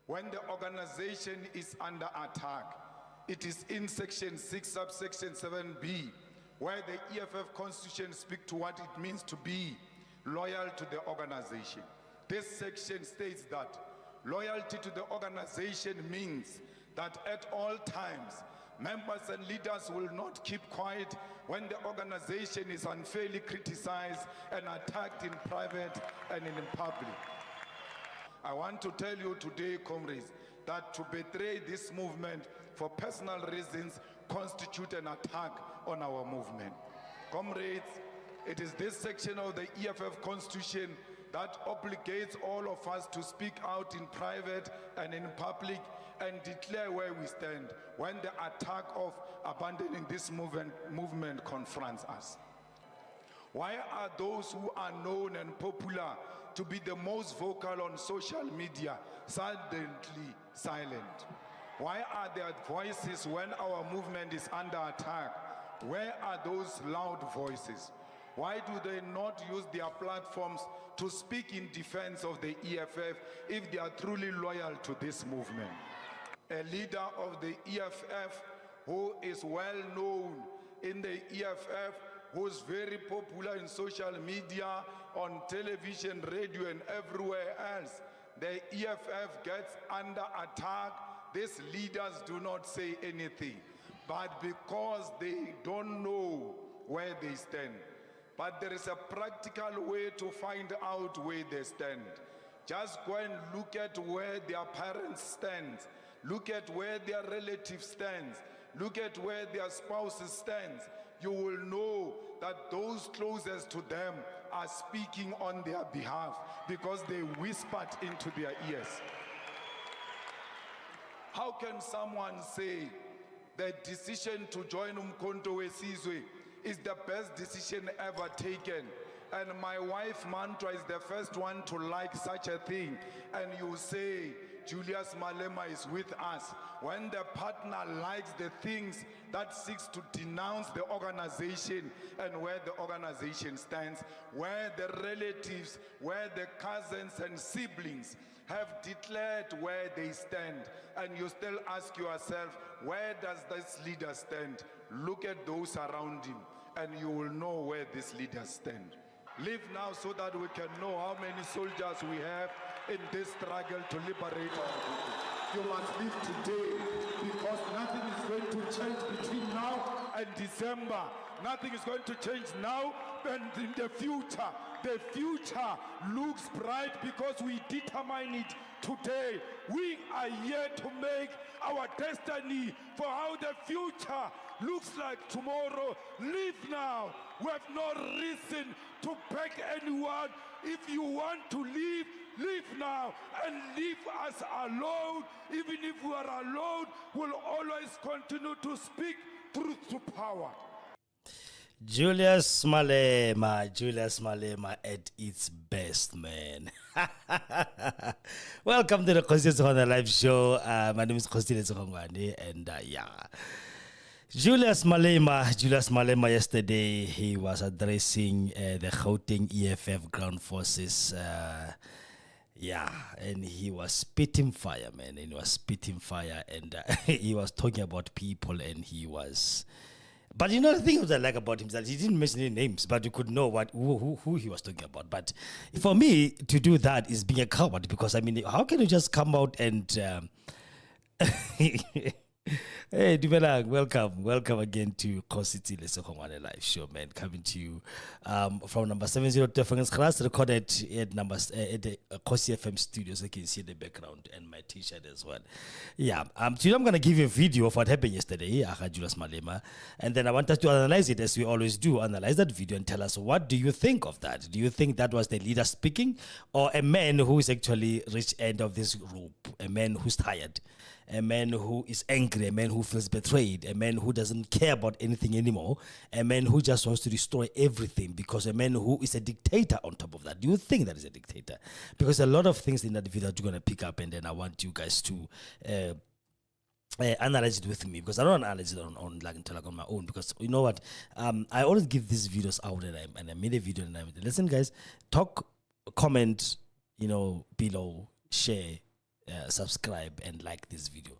when the organization is under attack. It is in section 6, subsection 7b, where the EFF constitution speaks to what it means to be loyal to the organization. This section states that loyalty to the organization means that at all times, members and leaders will not keep quiet when the organization is unfairly criticized and attacked in private and in public. I want to tell you today, comrades, that to betray this movement for personal reasons constitute an attack on our movement. Comrades, it is this section of the EFF Constitution that obligates all of us to speak out in private and in public and declare where we stand when the attack of abandoning this movement confronts us. Why are those who are known and popular to be the most vocal on social media suddenly silent? Why are their voices when our movement is under attack? Where are those loud voices? Why do they not use their platforms to speak in defense of the EFF if they are truly loyal to this movement? A leader of the EFF who is well known in the EFF, who's very popular in social media, on television, radio, and everywhere else. The EFF gets under attack. These leaders do not say anything, but because they don't know where they stand. But there is a practical way to find out where they stand. Just go and look at where their parents stand. Look at where their relatives stand. Look at where their spouses stand. You will know that those closest to them are speaking on their behalf because they whispered into their ears. How can someone say the decision to join Umkhonto Wesizwe is the best decision ever taken, and my wife Mantra is the first one to like such a thing, and you say Julius Malema is with us, when the partner likes the things that seeks to denounce the organization and where the organization stands, where the relatives, where the cousins and siblings have declared where they stand, and you still ask yourself, where does this leader stand? Look at those around him, and you will know where this leaders stand. Live now so that we can know how many soldiers we have in this struggle to liberate our people. You must live today, because nothing is going to change between now and December. Nothing is going to change now and in the future. The future looks bright because we determine it today. We are here to make our destiny for how the future looks like tomorrow. Live now. We have no reason to beg anyone. If you want to live, live now and leave us alone. Even if we are alone, we'll always continue to speak truth to power. Julius Malema at its best, man. Welcome to the Kgosi live show. My name is Segongane, and yeah. Julius Malema yesterday, he was addressing the Gauteng EFF ground forces. Yeah, and he was spitting fire, man. And he was spitting fire, and he was talking about people, and he was... But you know, the thing that I like about him is that he didn't mention any names, but you could know who he was talking about. But for me, to do that is being a coward, because, I mean, how can you just come out and... Hey, Dumelang, welcome again to Kgosietsile Segongane live show, man. Coming to you from number 702 class, recorded at the Kgosi FM studios. You can see the background and my t-shirt as well. Yeah, today I'm gonna give you a video of what happened yesterday. I had Julius Malema, and then I want us to analyze it as we always do. Analyze that video and tell us, what do you think of that? Do you think that was the leader speaking, or a man who is actually reached end of this rope, a man who's tired, a man who is angry, a man who feels betrayed, a man who doesn't care about anything anymore, a man who just wants to destroy everything, because a man who is a dictator on top of that? Do you think that is a dictator? Because a lot of things in that video that you're going to pick up, and then I want you guys to analyze it with me, because I don't analyze it on my own, because you know what, I always give these videos out, and I made a video, and I listen, guys, talk, comment, you know, below, share, subscribe and like this video.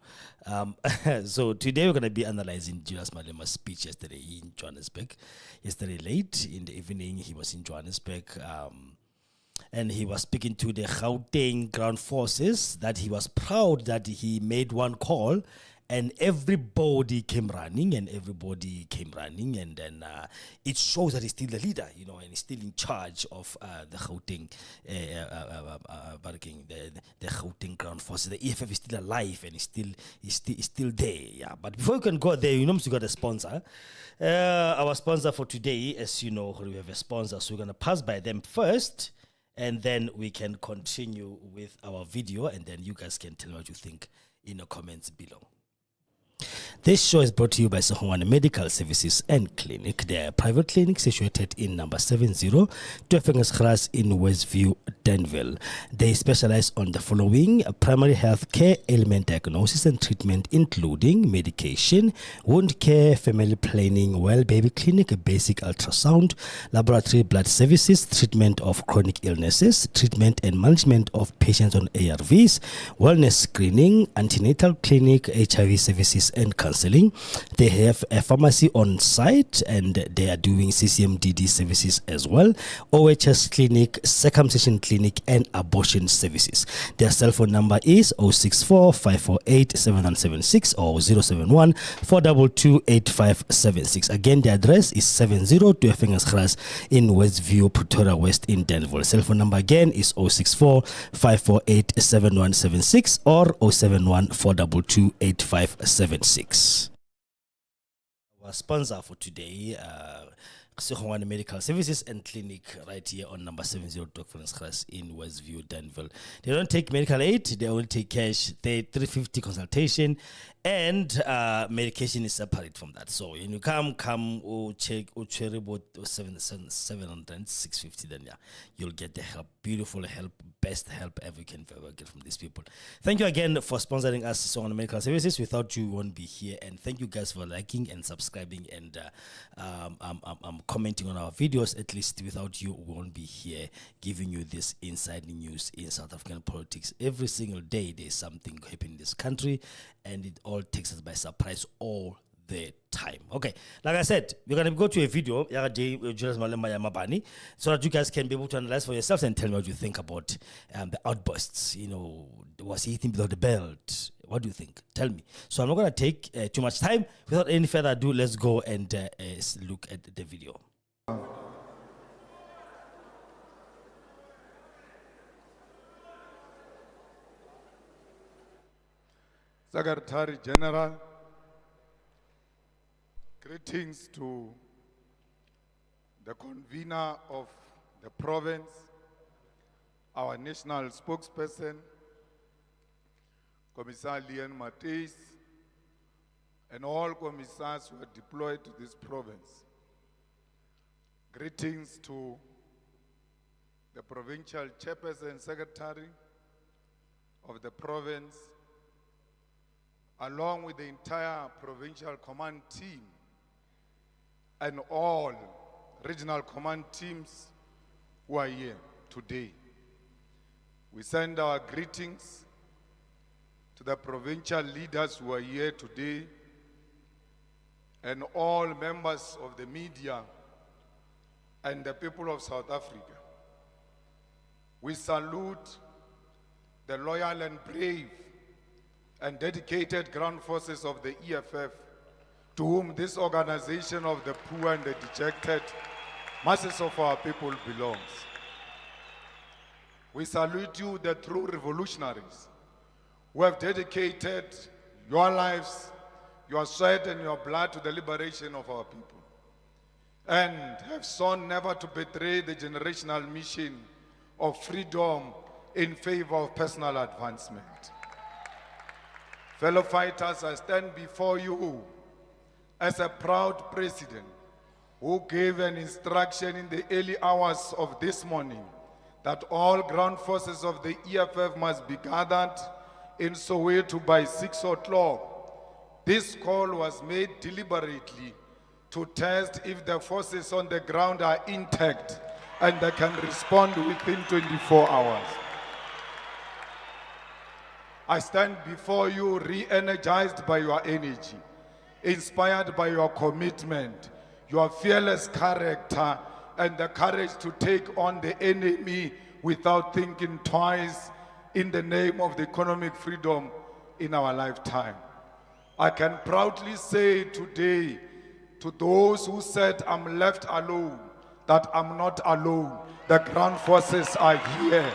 So today we're going to be analyzing Julius Malema's speech yesterday in Johannesburg. Yesterday late in the evening, he was in Johannesburg. And he was speaking to the Gauteng ground forces that he was proud that he made one call and everybody came running and then it shows that he's still the leader, you know, and he's still in charge of the Gauteng the Gauteng ground forces. The EFF is still alive and he's still there. Yeah, but before we can go there, you know, we got a sponsor. Our sponsor for today, as you know, we have a sponsor, so we're gonna pass by them first. And then we can continue with our video, and then you guys can tell what you think in the comments below. This show is brought to you by Segongane Medical Services and Clinic. They are a private clinic situated in number 70 Grass in Westview, Danville. They specialize on the following: primary health care, ailment diagnosis and treatment, including medication, wound care, family planning, well baby clinic, basic ultrasound, laboratory blood services, treatment of chronic illnesses, treatment and management of patients on ARVs, wellness screening, antenatal clinic, HIV services and counseling. They have a pharmacy on site and they are doing CCMDD services as well, OHS clinic, circumcision clinic and abortion services. Their cell phone number is 064 548 7176 or 071 422 8576. Again, the address is 70 Grass in Westview, Pretoria West in Danville. Cell phone number again is 064 548 7176 or 071 422 8576. Our sponsor for today, Segongane Medical Services and Clinic, right here on number 70 Grass in Westview, Danville. They don't take medical aid, they only take cash. They 350 consultation and medication is separate from that. So when you come check about 700 650, then yeah, you'll get the help, beautiful help, best help ever you can ever get from these people. Thank you again for sponsoring us on Medical Services. Without you, we won't be here. And thank you guys for liking and subscribing and commenting on our videos. At least without you, we won't be here giving you this inside news in South African politics. Every single day there's something happening in this country and it all takes us by surprise all the time. Okay, like I said, we're going to go to a video Julius Malema Yamabani, so that you guys can be able to analyze for yourselves and tell me what you think about the outbursts. You know, was he hitting below the belt? What do you think? Tell me. So I'm not going to take too much time. Without any further ado, let's go and look at the video. Secretary General, greetings to the convener of the province, our national spokesperson, Commissar Leon Mateis, and all commissars who are deployed to this province. Greetings to the provincial chairperson secretary of the province, along with the entire provincial command team and all regional command teams who are here today. We send our greetings to the provincial leaders who are here today and all members of the media and the people of South Africa. We salute the loyal and brave and dedicated ground forces of the EFF, to whom this organization of the poor and the dejected, masses of our people belongs. We salute you, the true revolutionaries, who have dedicated your lives, your sweat and your blood to the liberation of our people, and have sworn never to betray the generational mission of freedom in favor of personal advancement. Fellow fighters, I stand before you as a proud president who gave an instruction in the early hours of this morning that all ground forces of the EFF must be gathered in Soweto by 6 o'clock. This call was made deliberately to test if the forces on the ground are intact and they can respond within 24 hours. I stand before you re-energized by your energy, inspired by your commitment, your fearless character, and the courage to take on the enemy without thinking twice in the name of the economic freedom in our lifetime. I can proudly say today to those who said I'm left alone, that I'm not alone. The ground forces are here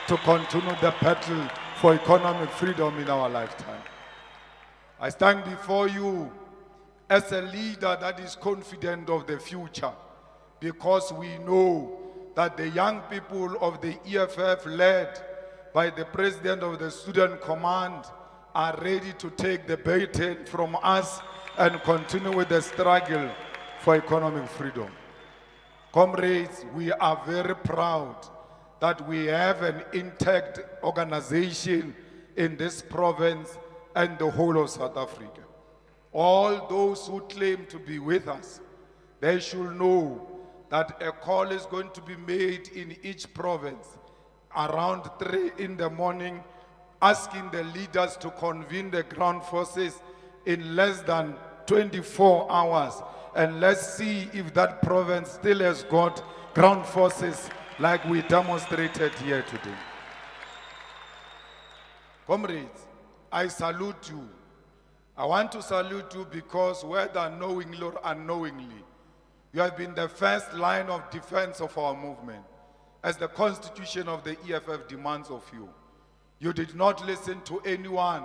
to continue the battle for economic freedom in our lifetime. I stand before you as a leader that is confident of the future, because we know that the young people of the EFF, led by the president of the Student Command, are ready to take the baton from us and continue with the struggle for economic freedom. Comrades, we are very proud that we have an intact organization in this province and the whole of South Africa. All those who claim to be with us, they should know that a call is going to be made in each province around 3 in the morning, asking the leaders to convene the ground forces in less than 24 hours. And let's see if that province still has got ground forces like we demonstrated here today. Comrades, I salute you. I want to salute you because whether knowingly or unknowingly, you have been the first line of defense of our movement, as the constitution of the EFF demands of you. You did not listen to anyone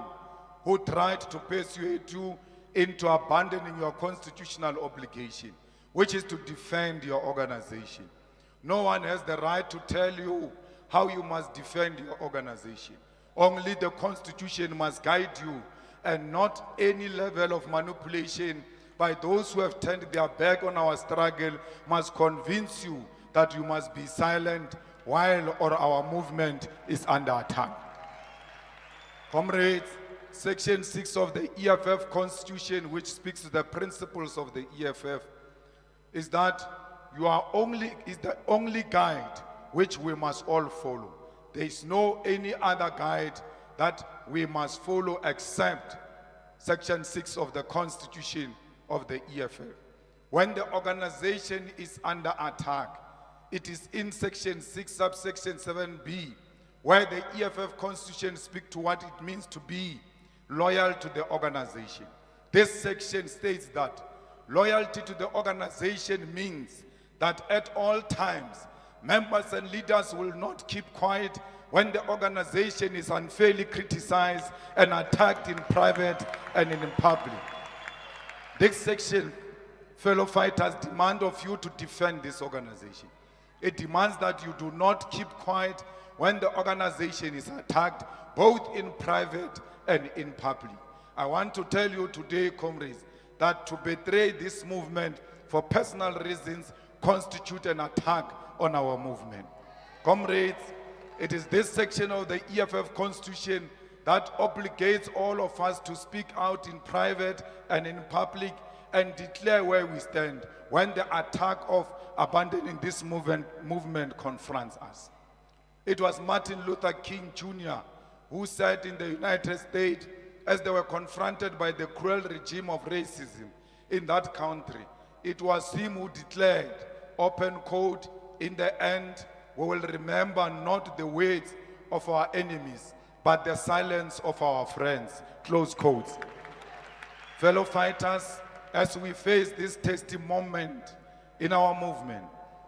who tried to persuade you into abandoning your constitutional obligation, which is to defend your organization. No one has the right to tell you how you must defend your organization. Only the Constitution must guide you, and not any level of manipulation by those who have turned their back on our struggle must convince you that you must be silent while our movement is under attack. Comrades, Section 6 of the EFF Constitution, which speaks to the principles of the EFF, is that is the only guide which we must all follow. There is no any other guide that we must follow except Section 6 of the Constitution of the EFF. When the organization is under attack, it is in Section 6, subsection 7B, where the EFF Constitution speaks to what it means to be loyal to the organization. This section states that loyalty to the organization means that at all times, members and leaders will not keep quiet when the organization is unfairly criticized and attacked in private and in public. This section, fellow fighters, demand of you to defend this organization. It demands that you do not keep quiet when the organization is attacked, both in private and in public. I want to tell you today, comrades, that to betray this movement for personal reasons constitute an attack on our movement. Comrades, it is this section of the EFF Constitution that obligates all of us to speak out in private and in public and declare where we stand when the attack of abandoning this movement confronts us. It was Martin Luther King Jr. who said in the United States, as they were confronted by the cruel regime of racism in that country, it was him who declared, open quote, "In the end, we will remember not the words of our enemies, but the silence of our friends," close quotes. Fellow fighters, as we face this testing moment in our movement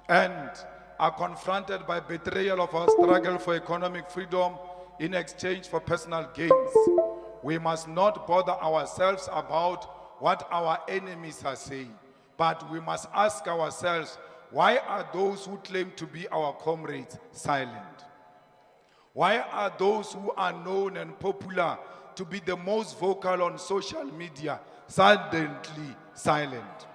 and are confronted by betrayal of our struggle for economic freedom in exchange for personal gains, we must not bother ourselves about what our enemies are saying, but we must ask ourselves, why are those who claim to be our comrades silent? Why are those who are known and popular to be the most vocal on social media suddenly silent?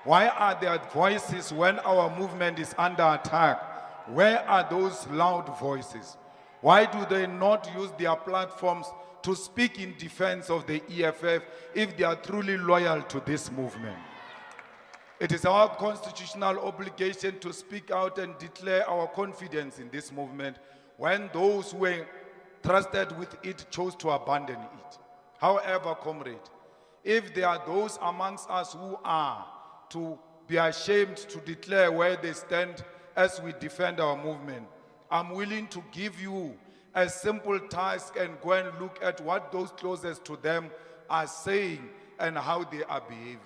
Why are their voices when our movement is under attack? Where are those loud voices? Why do they not use their platforms to speak in defense of the EFF if they are truly loyal to this movement? It is our constitutional obligation to speak out and declare our confidence in this movement when those who were trusted with it chose to abandon it. However, comrade, if there are those amongst us who are to be ashamed to declare where they stand as we defend our movement, I'm willing to give you a simple task and go and look at what those closest to them are saying and how they are behaving.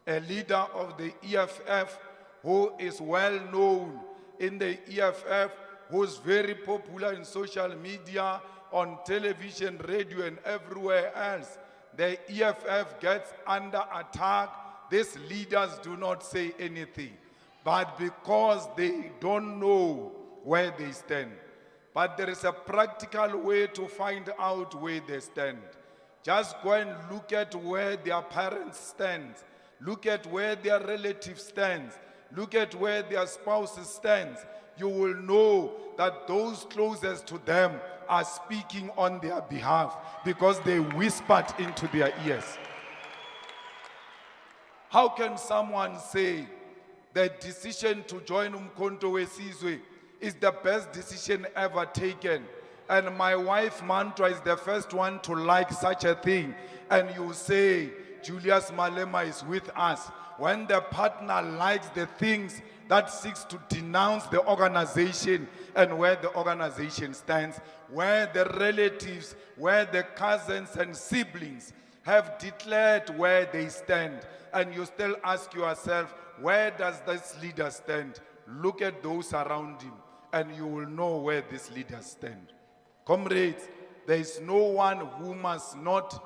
A leader of the EFF who is well known in the EFF, who's very popular in social media, on television, radio, and everywhere else. The EFF gets under attack. These leaders do not say anything, but because they don't know where they stand. But there is a practical way to find out where they stand. Just go and look at where their parents stand. Look at where their relatives stand. Look at where their spouses stand. You will know that those closest to them are speaking on their behalf because they whispered into their ears. How can someone say the decision to join Umkhonto Wesizwe is the best decision ever taken, and my wife Mantra is the first one to like such a thing, and you say Julius Malema is with us, when the partner likes the things that seeks to denounce the organization and where the organization stands, where the relatives, where the cousins and siblings have declared where they stand, and you still ask yourself, where does this leader stand? Look at those around him, and you will know where this leaders stand. Comrades, there is no one who must not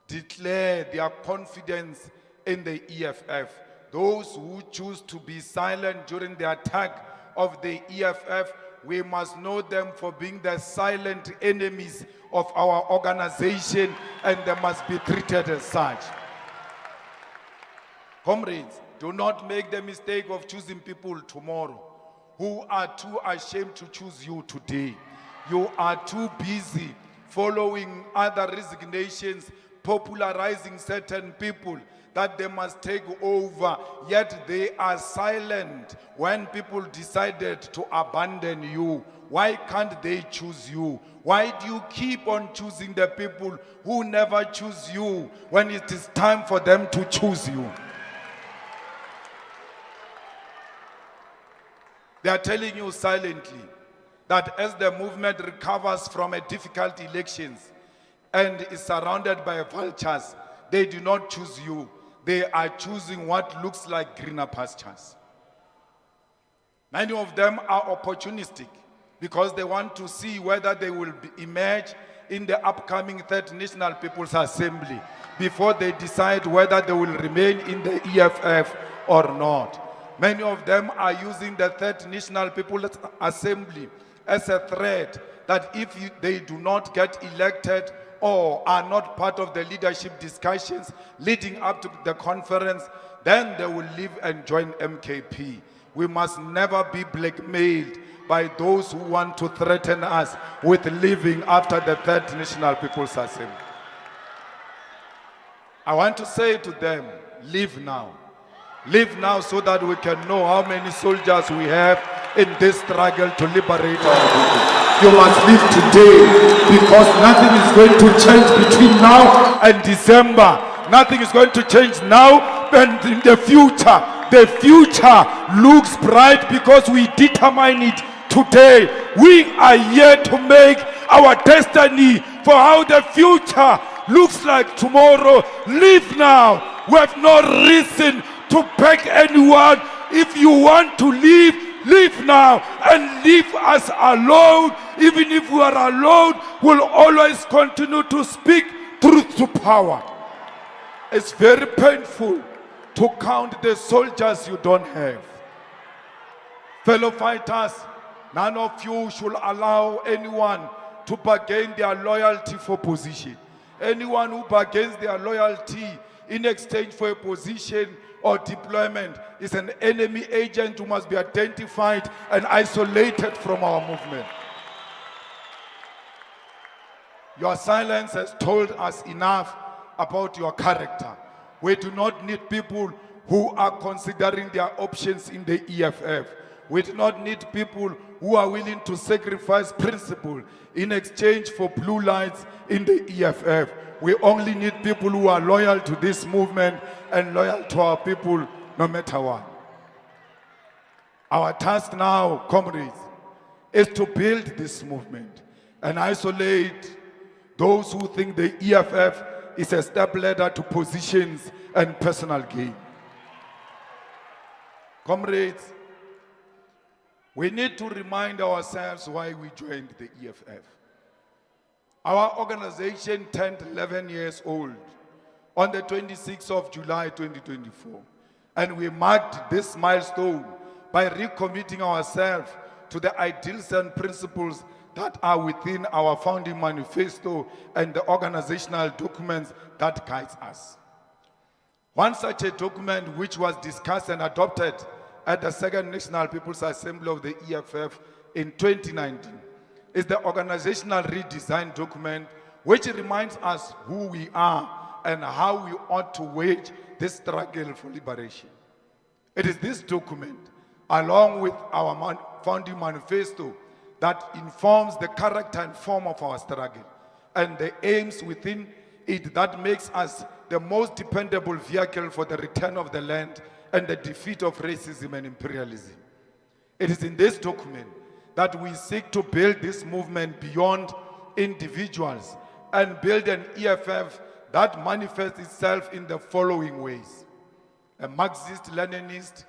declare their confidence in the EFF. Those who choose to be silent during the attack of the EFF, we must know them for being the silent enemies of our organization, and they must be treated as such. Comrades, do not make the mistake of choosing people tomorrow who are too ashamed to choose you today. You are too busy following other resignations, popularizing certain people that they must take over, yet they are silent when people decided to abandon you. Why can't they choose you? Why do you keep on choosing the people who never choose you when it is time for them to choose you? They are telling you silently that as the movement recovers from a difficult elections and is surrounded by vultures, they do not choose you. They are choosing what looks like greener pastures. Many of them are opportunistic because they want to see whether they will emerge in the upcoming Third National People's Assembly before they decide whether they will remain in the EFF or not. Many of them are using the Third National People's Assembly as a threat that if they do not get elected or are not part of the leadership discussions leading up to the conference, then they will leave and join MKP. We must never be blackmailed by those who want to threaten us with leaving after the Third National People's Assembly. I want to say to them, leave now. Leave now so that we can know how many soldiers we have in this struggle to liberate our people. You must leave today because nothing is going to change between now and December. Nothing is going to change now and in the future. The future looks bright because we determine it today. We are here to make our destiny for how the future looks like tomorrow. Leave now. We have no reason to beg anyone. If you want to leave, leave now and leave us alone. Even if we are alone, we'll always continue to speak truth to power. It's very painful to count the soldiers you don't have. Fellow fighters, none of you should allow anyone to bargain their loyalty for position. Anyone who bargains their loyalty in exchange for a position or deployment is an enemy agent who must be identified and isolated from our movement. Your silence has told us enough about your character. We do not need people who are considering their options in the EFF. We do not need people who are willing to sacrifice principle in exchange for blue lights in the EFF. We only need people who are loyal to this movement and loyal to our people no matter what. Our task now, comrades, is to build this movement and isolate those who think the EFF is a step ladder to positions and personal gain. Comrades, we need to remind ourselves why we joined the EFF. Our organization turned 11 years old on the 26th of July 2024, and we marked this milestone by recommitting ourselves to the ideals and principles that are within our founding manifesto and the organizational documents that guides us. One such a document which was discussed and adopted at the Second National People's Assembly of the EFF in 2019 is the organizational redesign document, which reminds us who we are and how we ought to wage this struggle for liberation. It is this document, along with our founding manifesto, that informs the character and form of our struggle and the aims within it that makes us the most dependable vehicle for the return of the land and the defeat of racism and imperialism. It is in this document that we seek to build this movement beyond individuals and build an EFF that manifests itself in the following ways: a Marxist-Leninist,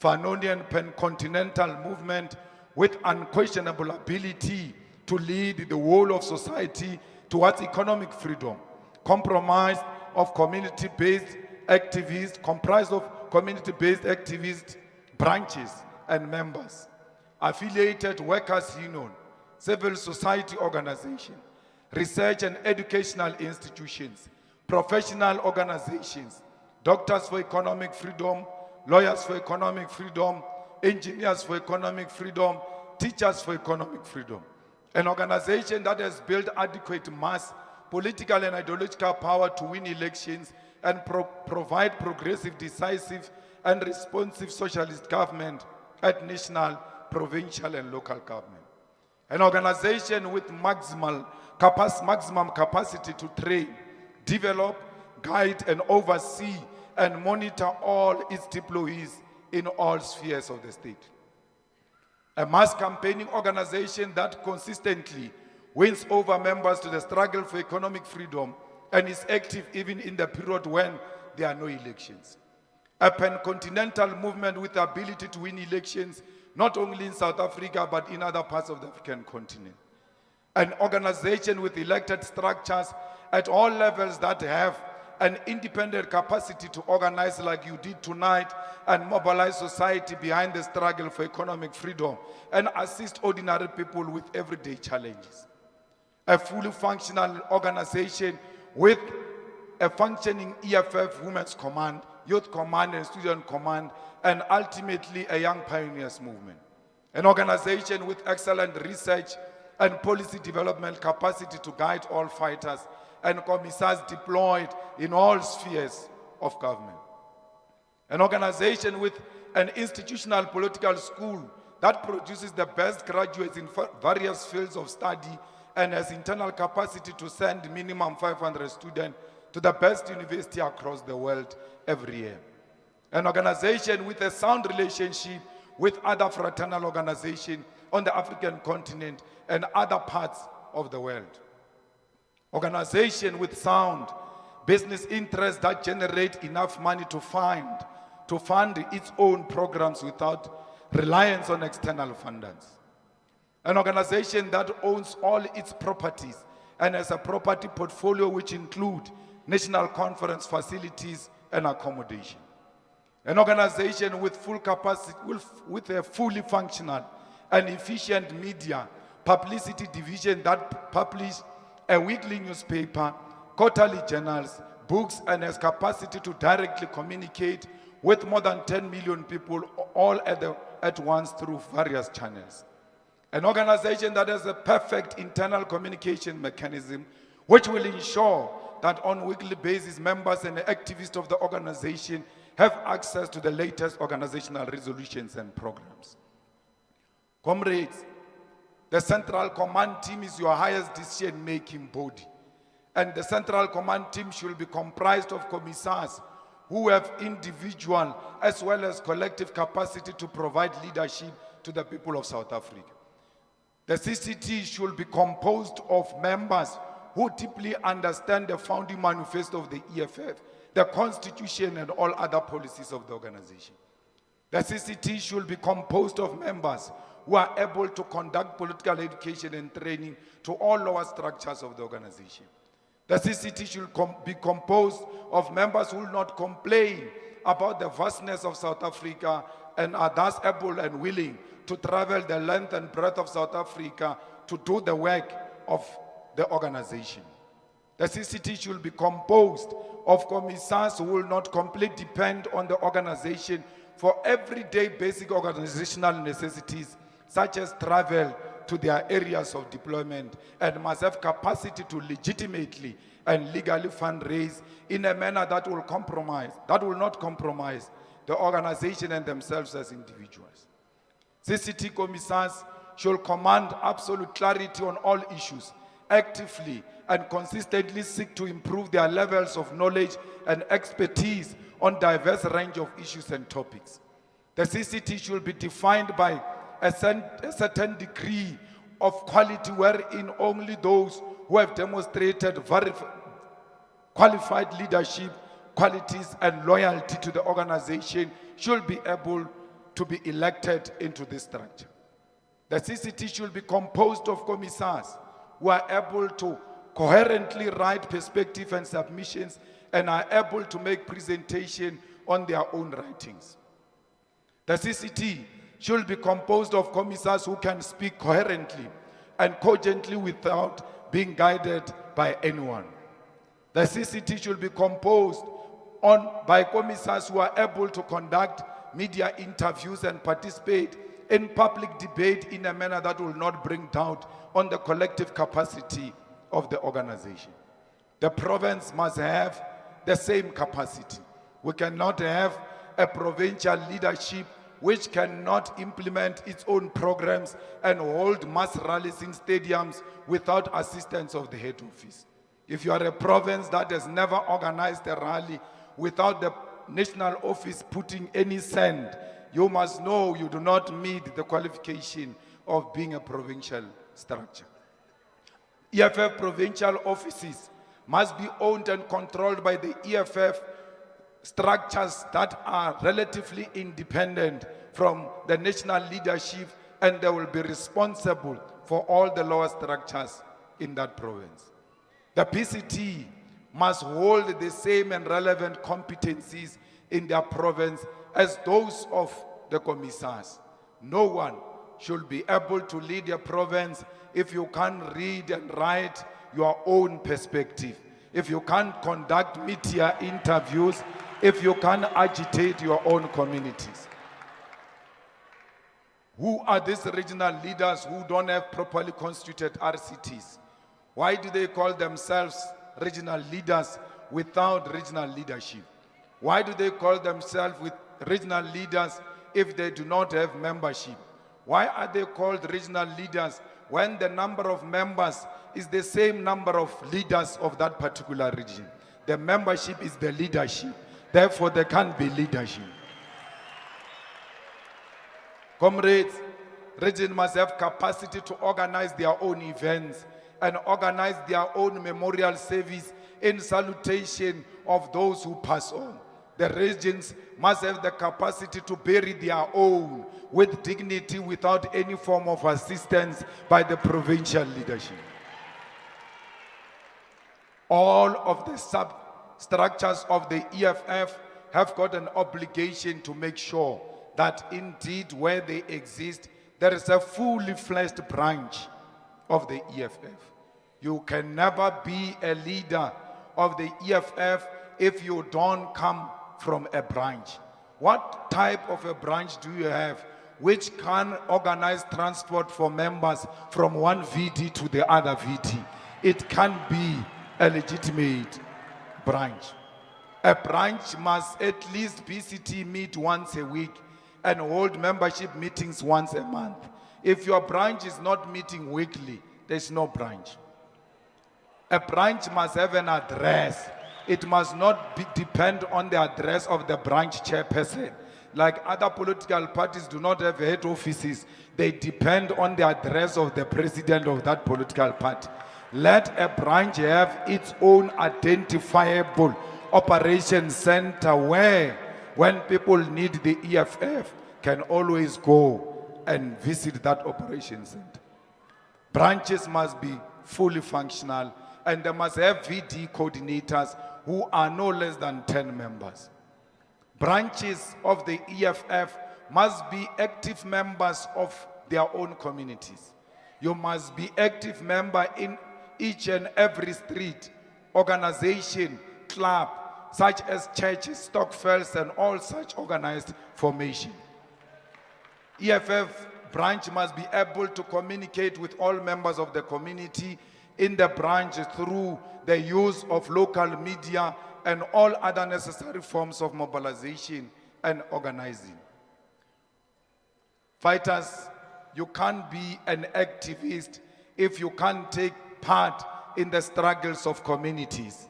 Fanonian pan-continental movement with unquestionable ability to lead the whole of society towards economic freedom, comprised of community-based activist branches and members, affiliated workers' union, civil society organization, research and educational institutions, professional organizations, doctors for economic freedom, lawyers for economic freedom, engineers for economic freedom, teachers for economic freedom. An organization that has built adequate mass, political and ideological power to win elections and provide progressive, decisive and responsive socialist government at national, provincial and local government. An organization with maximum capacity to train, develop, guide and oversee and monitor all its employees in all spheres of the state. A mass campaigning organization that consistently wins over members to the struggle for economic freedom and is active even in the period when there are no elections. A pan-continental movement with the ability to win elections not only in South Africa but in other parts of the African continent. An organization with elected structures at all levels that have an independent capacity to organize like you did tonight and mobilize society behind the struggle for economic freedom and assist ordinary people with everyday challenges. A fully functional organization with a functioning EFF Women's Command, Youth Command and Student Command, and ultimately a Young Pioneers Movement. An organization with excellent research and policy development capacity to guide all fighters and commissars deployed in all spheres of government. An organization with an institutional political school that produces the best graduates in various fields of study and has internal capacity to send minimum 500 students to the best university across the world every year. An organization with a sound relationship with other fraternal organizations on the African continent and other parts of the world. Organization with sound business interests that generate enough money to fund its own programs without reliance on external funders. An organization that owns all its properties and has a property portfolio which include national conference facilities and accommodation. An organization with full capacity, with a fully functional and efficient media publicity division that publish a weekly newspaper, quarterly journals, books, and has capacity to directly communicate with more than 10 million people all at once through various channels. An organization that has a perfect internal communication mechanism which will ensure that on a weekly basis members and activists of the organization have access to the latest organizational resolutions and programs. Comrades, the Central Command Team is your highest decision-making body. And the Central Command Team should be comprised of commissars who have individual as well as collective capacity to provide leadership to the people of South Africa. The CCT should be composed of members who deeply understand the founding manifesto of the EFF, the constitution and all other policies of the organization. The CCT should be composed of members who are able to conduct political education and training to all lower structures of the organization. The CCT should be composed of members who will not complain about the vastness of South Africa and are thus able and willing to travel the length and breadth of South Africa to do the work of the organization. The CCT should be composed of commissars who will not completely depend on the organization for everyday basic organizational necessities, such as travel to their areas of deployment, and must have capacity to legitimately and legally fundraise in a manner that will not compromise the organization and themselves as individuals. CCT commissars should command absolute clarity on all issues, actively and consistently seek to improve their levels of knowledge and expertise on diverse range of issues and topics. The CCT should be defined by a certain degree of quality wherein only those who have demonstrated very qualified leadership qualities and loyalty to the organization should be able to be elected into this structure. The CCT should be composed of commissars who are able to coherently write perspective and submissions and are able to make presentation on their own writings. The CCT should be composed of commissars who can speak coherently and cogently without being guided by anyone. The CCT should be composed by commissars who are able to conduct media interviews and participate in public debate in a manner that will not bring doubt on the collective capacity of the organization. The province must have the same capacity. We cannot have a provincial leadership which cannot implement its own programs and hold mass rallies in stadiums without assistance of the head office. If you are a province that has never organized a rally without the national office putting any cent, you must know you do not meet the qualification of being a provincial structure. EFF provincial offices must be owned and controlled by the EFF structures that are relatively independent from the national leadership, and they will be responsible for all the lower structures in that province. The PCT must hold the same and relevant competencies in their province as those of the commissars. No one should be able to lead a province if you can't read and write your own perspective, if you can't conduct media interviews, if you can't agitate your own communities. Who are these regional leaders who don't have properly constituted RCTs? Why do they call themselves regional leaders without regional leadership? Why do they call themselves with regional leaders if they do not have membership? Why are they called regional leaders when the number of members is the same number of leaders of that particular region? The membership is the leadership. Therefore, there can't be leadership. Comrades, region must have capacity to organize their own events and organize their own memorial service in salutation of those who pass on. The regions must have the capacity to bury their own with dignity without any form of assistance by the provincial leadership. All of the substructures of the EFF have got an obligation to make sure that indeed where they exist, there is a fully fleshed branch of the EFF. You can never be a leader of the EFF if you don't come from a branch. What type of a branch do you have which can organize transport for members from one VD to the other VD? It can't be a legitimate branch. A branch must at least PCT meet once a week and hold membership meetings once a month. If your branch is not meeting weekly, there's no branch. A branch must have an address. It must not depend on the address of the branch chairperson. Like other political parties do not have head offices. They depend on the address of the president of that political party. Let a branch have its own identifiable operation center where, when people need the EFF, can always go and visit that operation center. Branches must be fully functional, and they must have VD coordinators who are no less than 10 members. Branches of the EFF must be active members of their own communities. You must be active member in each and every street, organization, club, such as churches, stokvels, and all such organized formation. EFF branch must be able to communicate with all members of the community in the branch through the use of local media and all other necessary forms of mobilization and organizing. Fighters, you can't be an activist if you can't take part in the struggles of communities.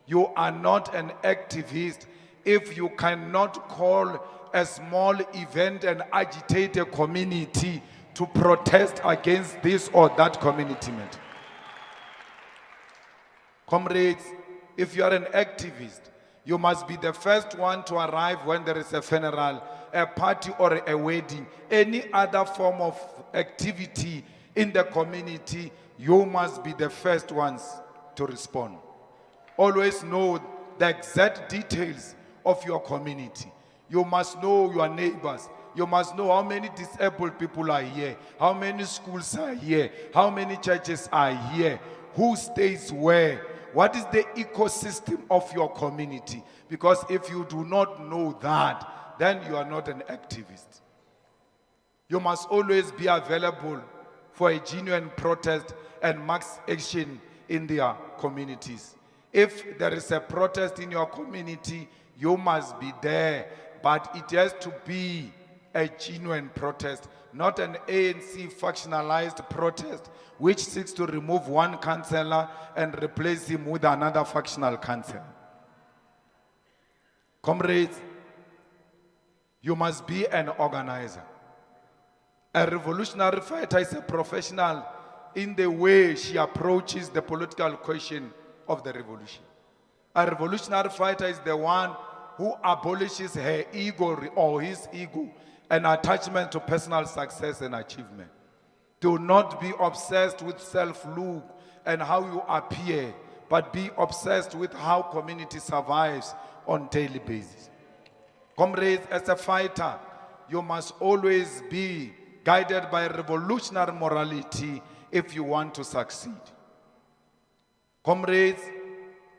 You are not an activist if you cannot call a small event and agitate a community to protest against this or that community matter. Comrades, if you are an activist, you must be the first one to arrive when there is a funeral, a party, or a wedding, any other form of activity in the community. You must be the first ones to respond. Always know the exact details of your community. You must know your neighbors. You must know how many disabled people are here, how many schools are here, how many churches are here, who stays where, what is the ecosystem of your community. Because if you do not know that, then you are not an activist. You must always be available for a genuine protest and mass action in their communities. If there is a protest in your community, you must be there, but it has to be a genuine protest, not an ANC factionalized protest which seeks to remove one councillor and replace him with another factional councillor. Comrades, you must be an organizer. A revolutionary fighter is a professional in the way she approaches the political question of the revolution. A revolutionary fighter is the one who abolishes her ego or his ego and attachment to personal success and achievement. Do not be obsessed with self-look and how you appear, but be obsessed with how community survives on daily basis. Comrades, as a fighter, you must always be guided by revolutionary morality if you want to succeed. Comrades,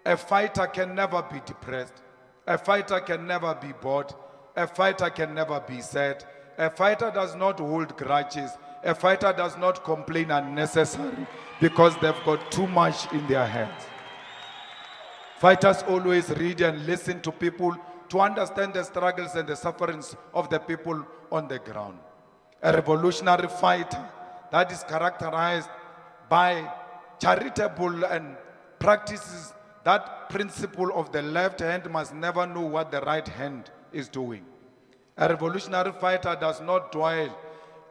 a fighter can never be depressed. A fighter can never be bored. A fighter can never be sad. A fighter does not hold grudges. A fighter does not complain unnecessarily because they've got too much in their heads. Fighters always read and listen to people to understand the struggles and the sufferings of the people on the ground. A revolutionary fighter that is characterized by charitable and practices that principle of the left hand must never know what the right hand is doing. A revolutionary fighter does not dwell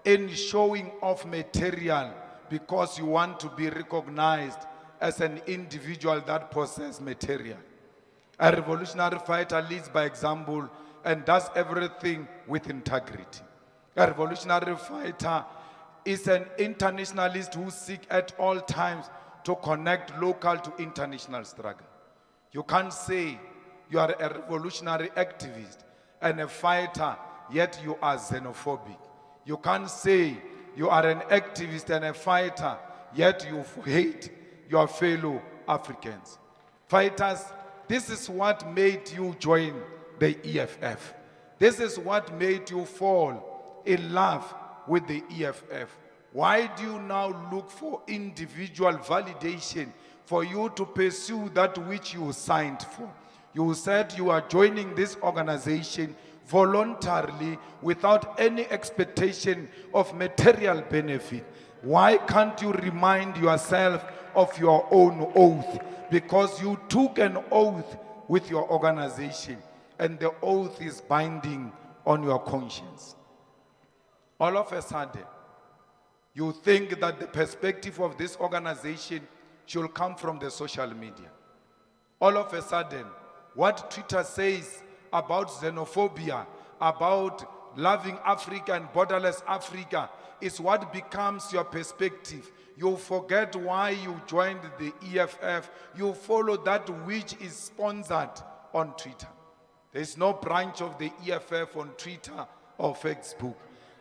in showing off material because you want to be recognized as an individual that possesses material. A revolutionary fighter leads by example and does everything with integrity. A revolutionary fighter is an internationalist who seeks at all times to connect local to international struggle. You can't say you are a revolutionary activist and a fighter, yet you are xenophobic. You can't say you are an activist and a fighter, yet you hate your fellow Africans. Fighters, this is what made you join the EFF. This is what made you fall in love with the EFF. Why do you now look for individual validation for you to pursue that which you signed for? You said you are joining this organization voluntarily without any expectation of material benefit. Why can't you remind yourself of your own oath? Because you took an oath with your organization, and the oath is binding on your conscience. All of a sudden, you think that the perspective of this organization should come from the social media. All of a sudden, what Twitter says about xenophobia, about loving Africa and borderless Africa, is what becomes your perspective. You forget why you joined the EFF. You follow that which is sponsored on Twitter. There is no branch of the EFF on Twitter or Facebook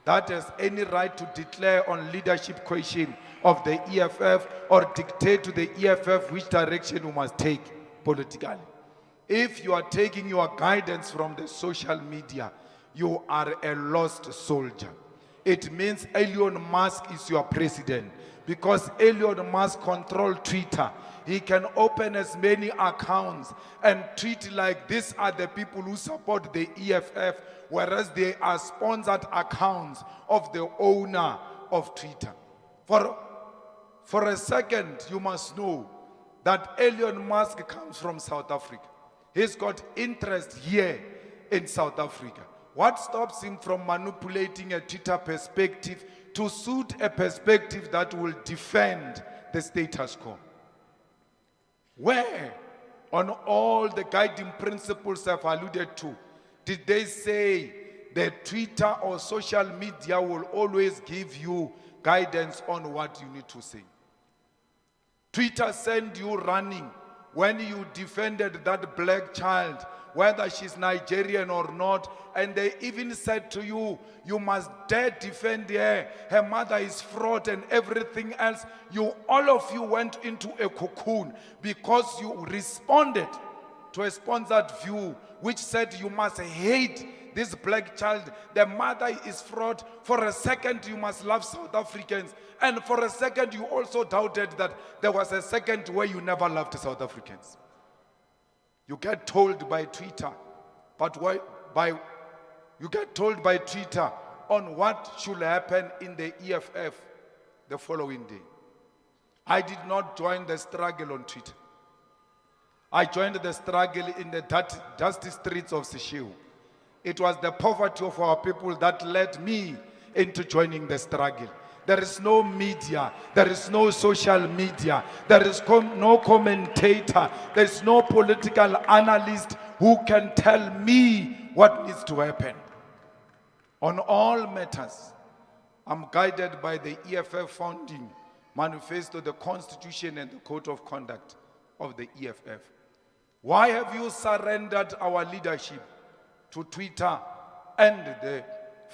that has any right to declare on leadership question of the EFF or dictate to the EFF which direction you must take politically. If you are taking your guidance from the social media, you are a lost soldier. It means Elon Musk is your president, because Elon Musk controls Twitter. He can open as many accounts and tweet like these are the people who support the EFF, whereas they are sponsored accounts of the owner of Twitter. For a second, you must know that Elon Musk comes from South Africa. He's got interest here in South Africa. What stops him from manipulating a Twitter perspective to suit a perspective that will defend the status quo? Where, on all the guiding principles I've alluded to, did they say that Twitter or social media will always give you guidance on what you need to say? Twitter sent you running when you defended that black child, whether she's Nigerian or not, and they even said to you, you must dare defend her. Her mother is fraud and everything else. All of you went into a cocoon because you responded to a sponsored view which said you must hate this black child. The mother is fraud. For a second, you must love South Africans. And for a second, you also doubted that there was a second where you never loved South Africans. You get told by Twitter, you get told by Twitter on what should happen in the EFF the following day. I did not join the struggle on Twitter. I joined the struggle in the dusty streets of Seshego. It was the poverty of our people that led me into joining the struggle. There is no media, there is no social media, there is no commentator, there is no political analyst who can tell me what needs to happen. On all matters, I'm guided by the EFF founding manifesto, the Constitution and the Code of Conduct of the EFF. Why have you surrendered our leadership to Twitter and the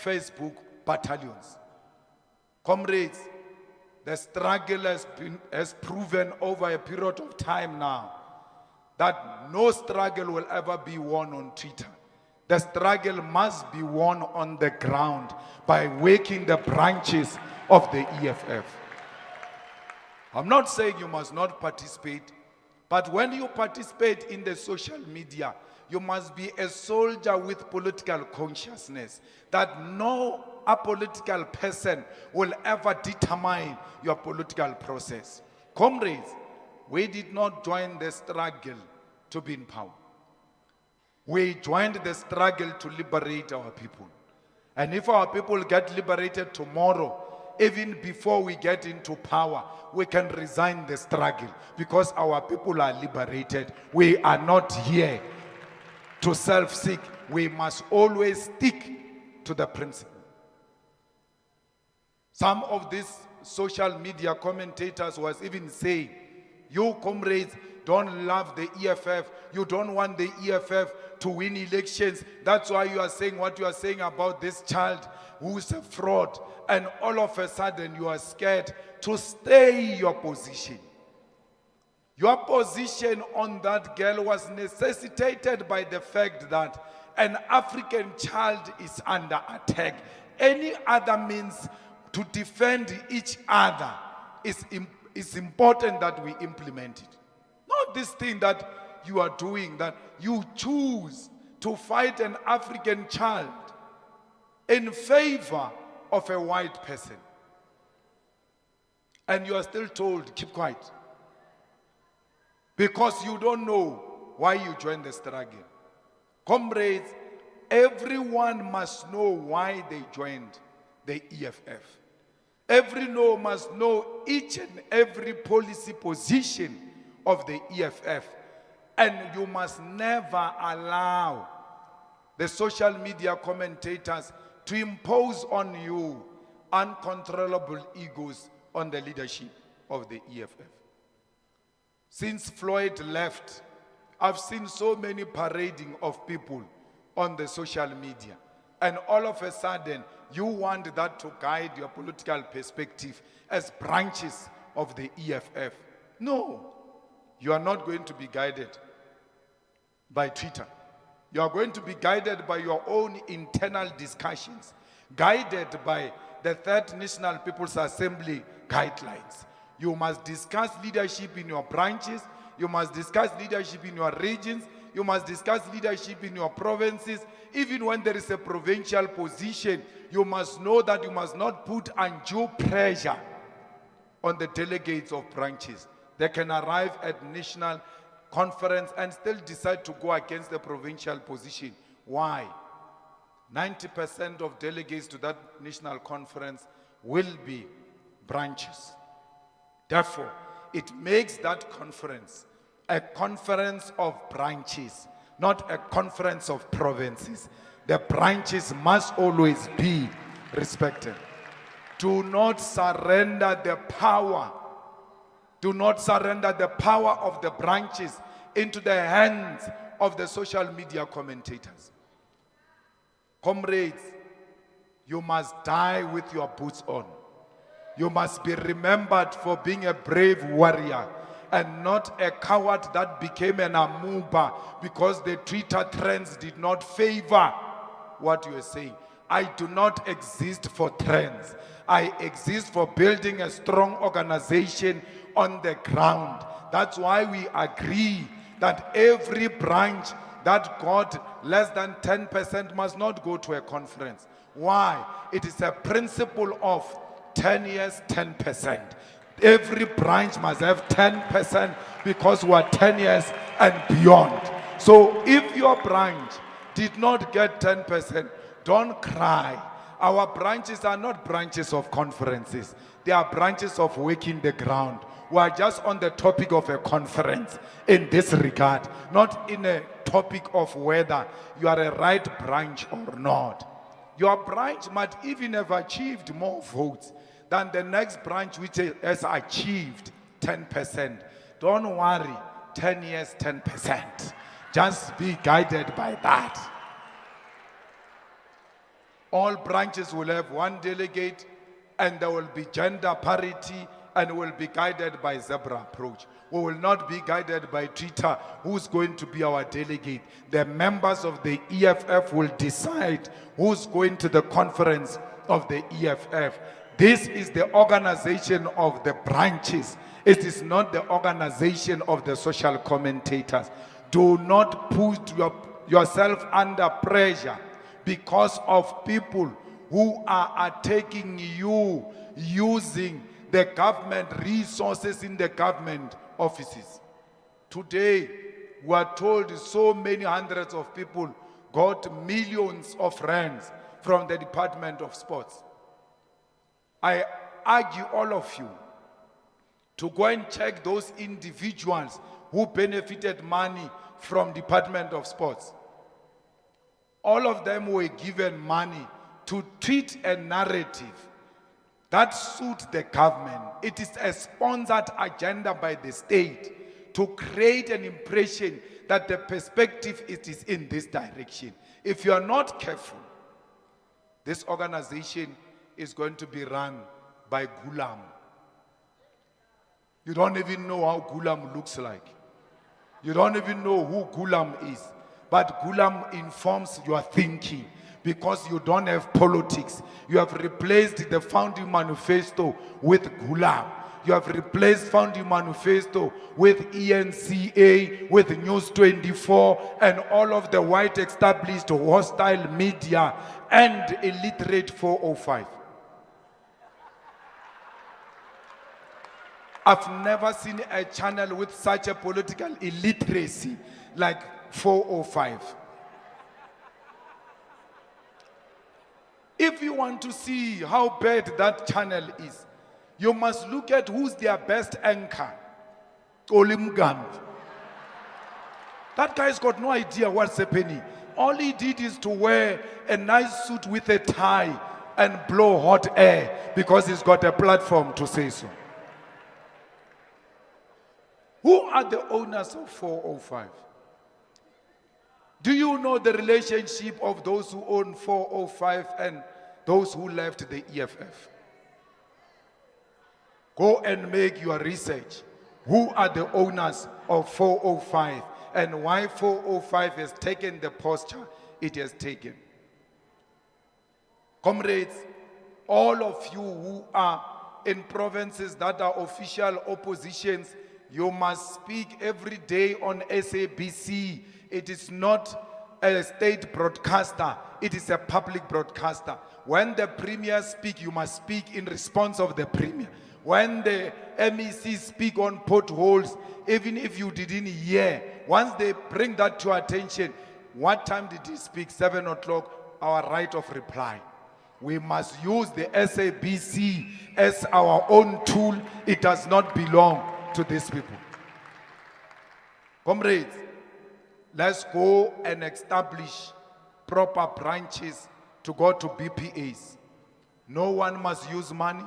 Facebook battalions? Comrades, the struggle has proven over a period of time now that no struggle will ever be won on Twitter. The struggle must be won on the ground by waking the branches of the EFF. I'm not saying you must not participate, but when you participate in the social media, you must be a soldier with political consciousness, that no apolitical person will ever determine your political process. Comrades, we did not join the struggle to be in power. We joined the struggle to liberate our people. And if our people get liberated tomorrow, even before we get into power, we can resign the struggle because our people are liberated. We are not here to self-seek. We must always stick to the principle. Some of these social media commentators was even saying, you comrades don't love the EFF. You don't want the EFF to win elections. That's why you are saying what you are saying about this child who's a fraud. And all of a sudden you are scared to stay your position. Your position on that girl was necessitated by the fact that an African child is under attack. Any other means to defend each other is important that we implement it. Not this thing that you are doing, that you choose to fight an African child in favor of a white person. And you are still told, keep quiet. Because you don't know why you joined the struggle. Comrades, everyone must know why they joined the EFF. Everyone must know each and every policy position of the EFF. And you must never allow the social media commentators to impose on you uncontrollable egos on the leadership of the EFF. Since Floyd left, I've seen so many parading of people on the social media. And all of a sudden, you want that to guide your political perspective as branches of the EFF. No, you are not going to be guided by Twitter. You are going to be guided by your own internal discussions, guided by the Third National People's Assembly guidelines. You must discuss leadership in your branches. You must discuss leadership in your regions. You must discuss leadership in your provinces. Even when there is a provincial position, you must know that you must not put undue pressure on the delegates of branches. They can arrive at national conference and still decide to go against the provincial position. Why? 90% of delegates to that national conference will be branches. Therefore, it makes that conference a conference of branches, not a conference of provinces. The branches must always be respected. Do not surrender the power. Do not surrender the power of the branches into the hands of the social media commentators. Comrades, you must die with your boots on. You must be remembered for being a brave warrior and not a coward that became an amoeba because the Twitter trends did not favor what you are saying. I do not exist for trends. I exist for building a strong organization on the ground. That's why we agree that every branch that got less than 10% must not go to a conference. Why? It is a principle of 10 years, 10%. Every branch must have 10% because we are 10 years and beyond. So if your branch did not get 10%, don't cry. Our branches are not branches of conferences. They are branches of working the ground. We are just on the topic of a conference in this regard, not in a topic of whether you are a right branch or not. Your branch might even have achieved more votes than the next branch which has achieved 10%. Don't worry, 10 years, 10%. Just be guided by that. All branches will have one delegate and there will be gender parity and will be guided by zebra approach. We will not be guided by Twitter, who's going to be our delegate. The members of the EFF will decide who's going to the conference of the EFF. This is the organization of the branches. It is not the organization of the social commentators. Do not put yourself under pressure because of people who are attacking you using the government resources in the government offices. Today, we are told so many hundreds of people got millions of rands from the Department of Sports. I urge all of you to go and check those individuals who benefited money from Department of Sports. All of them were given money to tweet a narrative that suits the government. It is a sponsored agenda by the state to create an impression that the perspective is in this direction. If you are not careful, this organization is going to be run by Gulam. You don't even know how Gulam looks like. You don't even know who Gulam is. But Gulam informs your thinking because you don't have politics. You have replaced the founding manifesto with Gulam. You have replaced Founding Manifesto with ENCA, with News 24, and all of the white established hostile media and illiterate 405. I've never seen a channel with such a political illiteracy like 405. If you want to see how bad that channel is, you must look at who's their best anchor. Olimgan. That guy's got no idea what's happening. All he did is to wear a nice suit with a tie and blow hot air because he's got a platform to say so. Who are the owners of 405? Do you know the relationship of those who own 405 and those who left the EFF? Go and make your research. Who are the owners of 405 and why 405 has taken the posture it has taken? Comrades, all of you who are in provinces that are official oppositions, you must speak every day on SABC. It is not a state broadcaster, it is a public broadcaster. When the premier speaks, you must speak in response of the premier. When the MECs speak on potholes, even if you didn't hear, once they bring that to attention, what time did he speak? 7 o'clock, our right of reply. We must use the SABC as our own tool. It does not belong to these people. Comrades, let's go and establish proper branches to go to BPAs. No one must use money.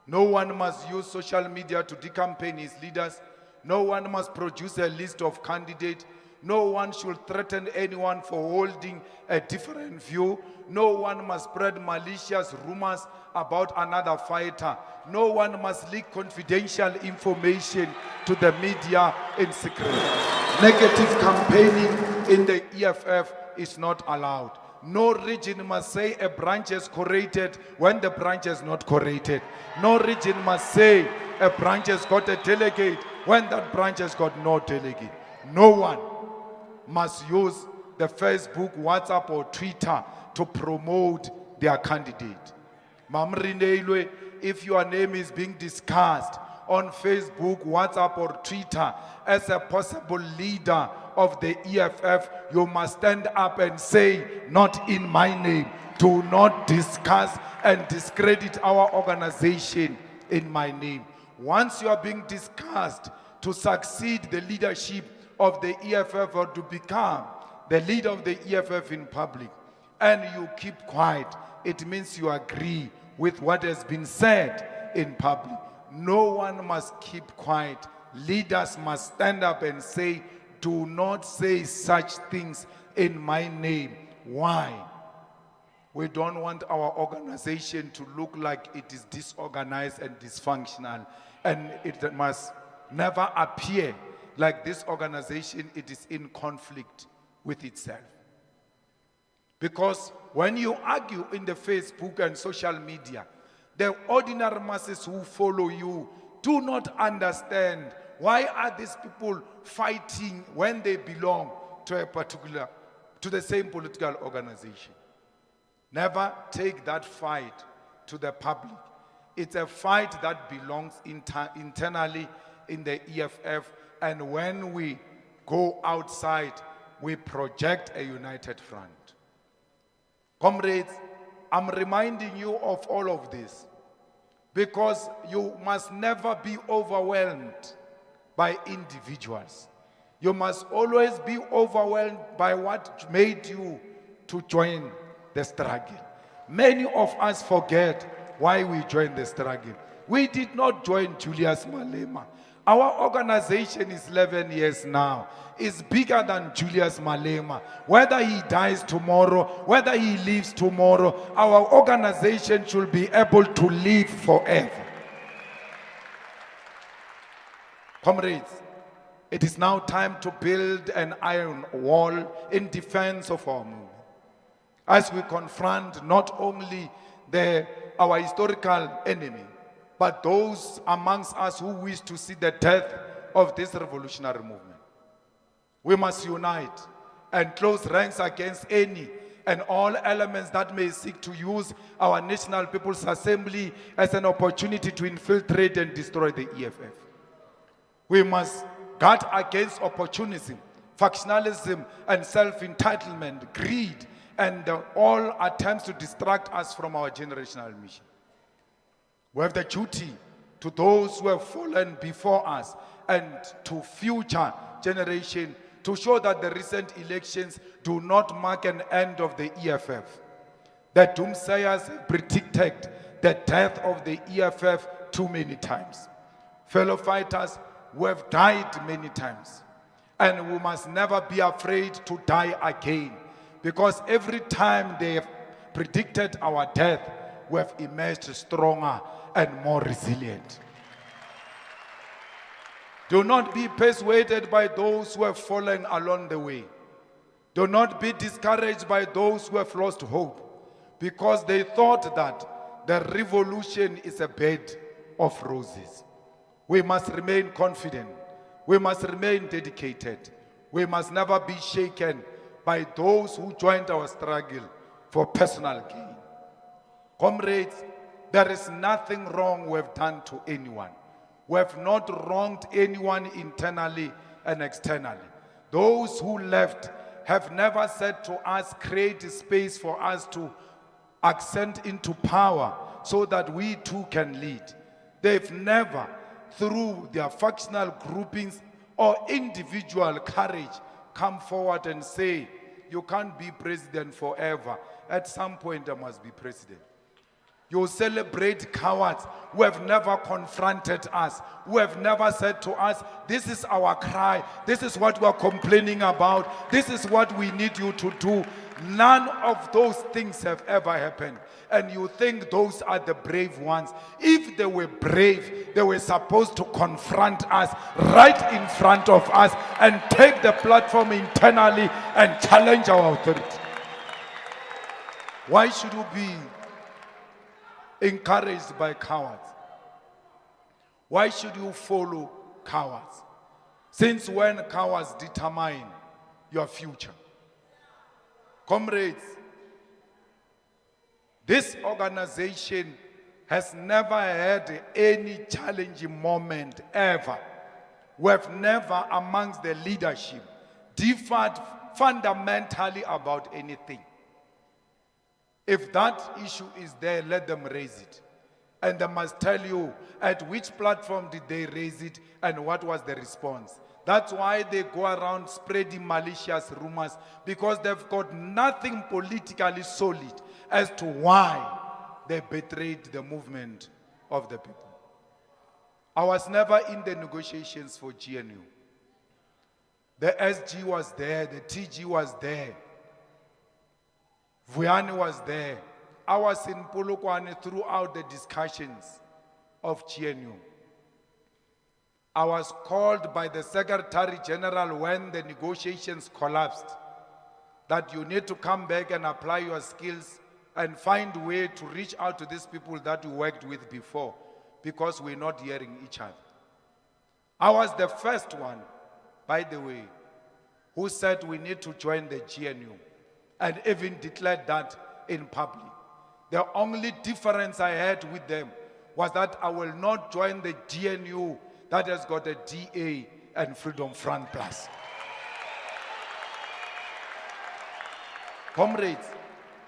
No one must use social media to decampaign his leaders. No one must produce a list of candidates. No one should threaten anyone for holding a different view. No one must spread malicious rumors about another fighter. No one must leak confidential information to the media in secret. Negative campaigning in the EFF is not allowed. No region must say a branch is corrected when the branch is not corrected. No region must say a branch has got a delegate when that branch has got no delegate. No one must use the Facebook, WhatsApp, or Twitter to promote their candidate. Mamrindeilwe, if your name is being discussed on Facebook, WhatsApp, or Twitter as a possible leader of the EFF, you must stand up and say, not in my name. Do not discuss and discredit our organization in my name. Once you are being discussed to succeed the leadership of the EFF or to become the leader of the EFF in public, and you keep quiet, it means you agree with what has been said in public. No one must keep quiet. Leaders must stand up and say, do not say such things in my name. Why? We don't want our organization to look like it is disorganized and dysfunctional, and it must never appear like this organization, it is in conflict with itself. Because when you argue in the Facebook and social media, the ordinary masses who follow you do not understand why are these people fighting when they belong to a particular, to the same political organization. Never take that fight to the public. It's a fight that belongs internally in the EFF, and when we go outside, we project a united front. Comrades, I'm reminding you of all of this because you must never be overwhelmed by individuals. You must always be overwhelmed by what made you to join the struggle. Many of us forget why we joined the struggle. We did not join Julius Malema. Our organization is 11 years now. It's bigger than Julius Malema. Whether he dies tomorrow, whether he lives tomorrow, our organization should be able to live forever. Comrades, it is now time to build an iron wall in defense of our movement. As we confront not only our historical enemy, but those amongst us who wish to see the death of this revolutionary movement. We must unite and close ranks against any and all elements that may seek to use our National People's Assembly as an opportunity to infiltrate and destroy the EFF. We must guard against opportunism, factionalism, and self-entitlement, greed, and all attempts to distract us from our generational mission. We have the duty to those who have fallen before us and to future generations to show that the recent elections do not mark an end of the EFF. The doomsayers predicted the death of the EFF too many times. Fellow fighters, we have died many times, and we must never be afraid to die again, because every time they have predicted our death, we have emerged stronger and more resilient. Do not be persuaded by those who have fallen along the way. Do not be discouraged by those who have lost hope, because they thought that the revolution is a bed of roses. We must remain confident. We must remain dedicated. We must never be shaken by those who joined our struggle for personal gain. Comrades, there is nothing wrong we have done to anyone. We have not wronged anyone internally and externally. Those who left have never said to us, create a space for us to ascend into power so that we too can lead. They've never, through their factional groupings or individual courage, come forward and say, you can't be president forever. At some point, I must be president. You celebrate cowards who have never confronted us, who have never said to us, this is our cry, this is what we are complaining about, this is what we need you to do. None of those things have ever happened. And you think those are the brave ones. If they were brave, they were supposed to confront us right in front of us and take the platform internally and challenge our authority. Why should you be encouraged by cowards? Why should you follow cowards? Since when cowards determine your future? Comrades, this organization has never had any challenging moment ever. We have never amongst the leadership differed fundamentally about anything. If that issue is there, let them raise it. And they must tell you at which platform did they raise it and what was the response. That's why they go around spreading malicious rumors, because they've got nothing politically solid as to why they betrayed the movement of the people. I was never in the negotiations for GNU. The SG was there, the TG was there. Vuyani was there. I was in Polokwane throughout the discussions of GNU. I was called by the Secretary General when the negotiations collapsed that you need to come back and apply your skills and find a way to reach out to these people that you worked with before, because we're not hearing each other. I was the first one, by the way, who said we need to join the GNU, and even declared that in public. The only difference I had with them was that I will not join the GNU that has got a DA and Freedom Front Plus. Comrades,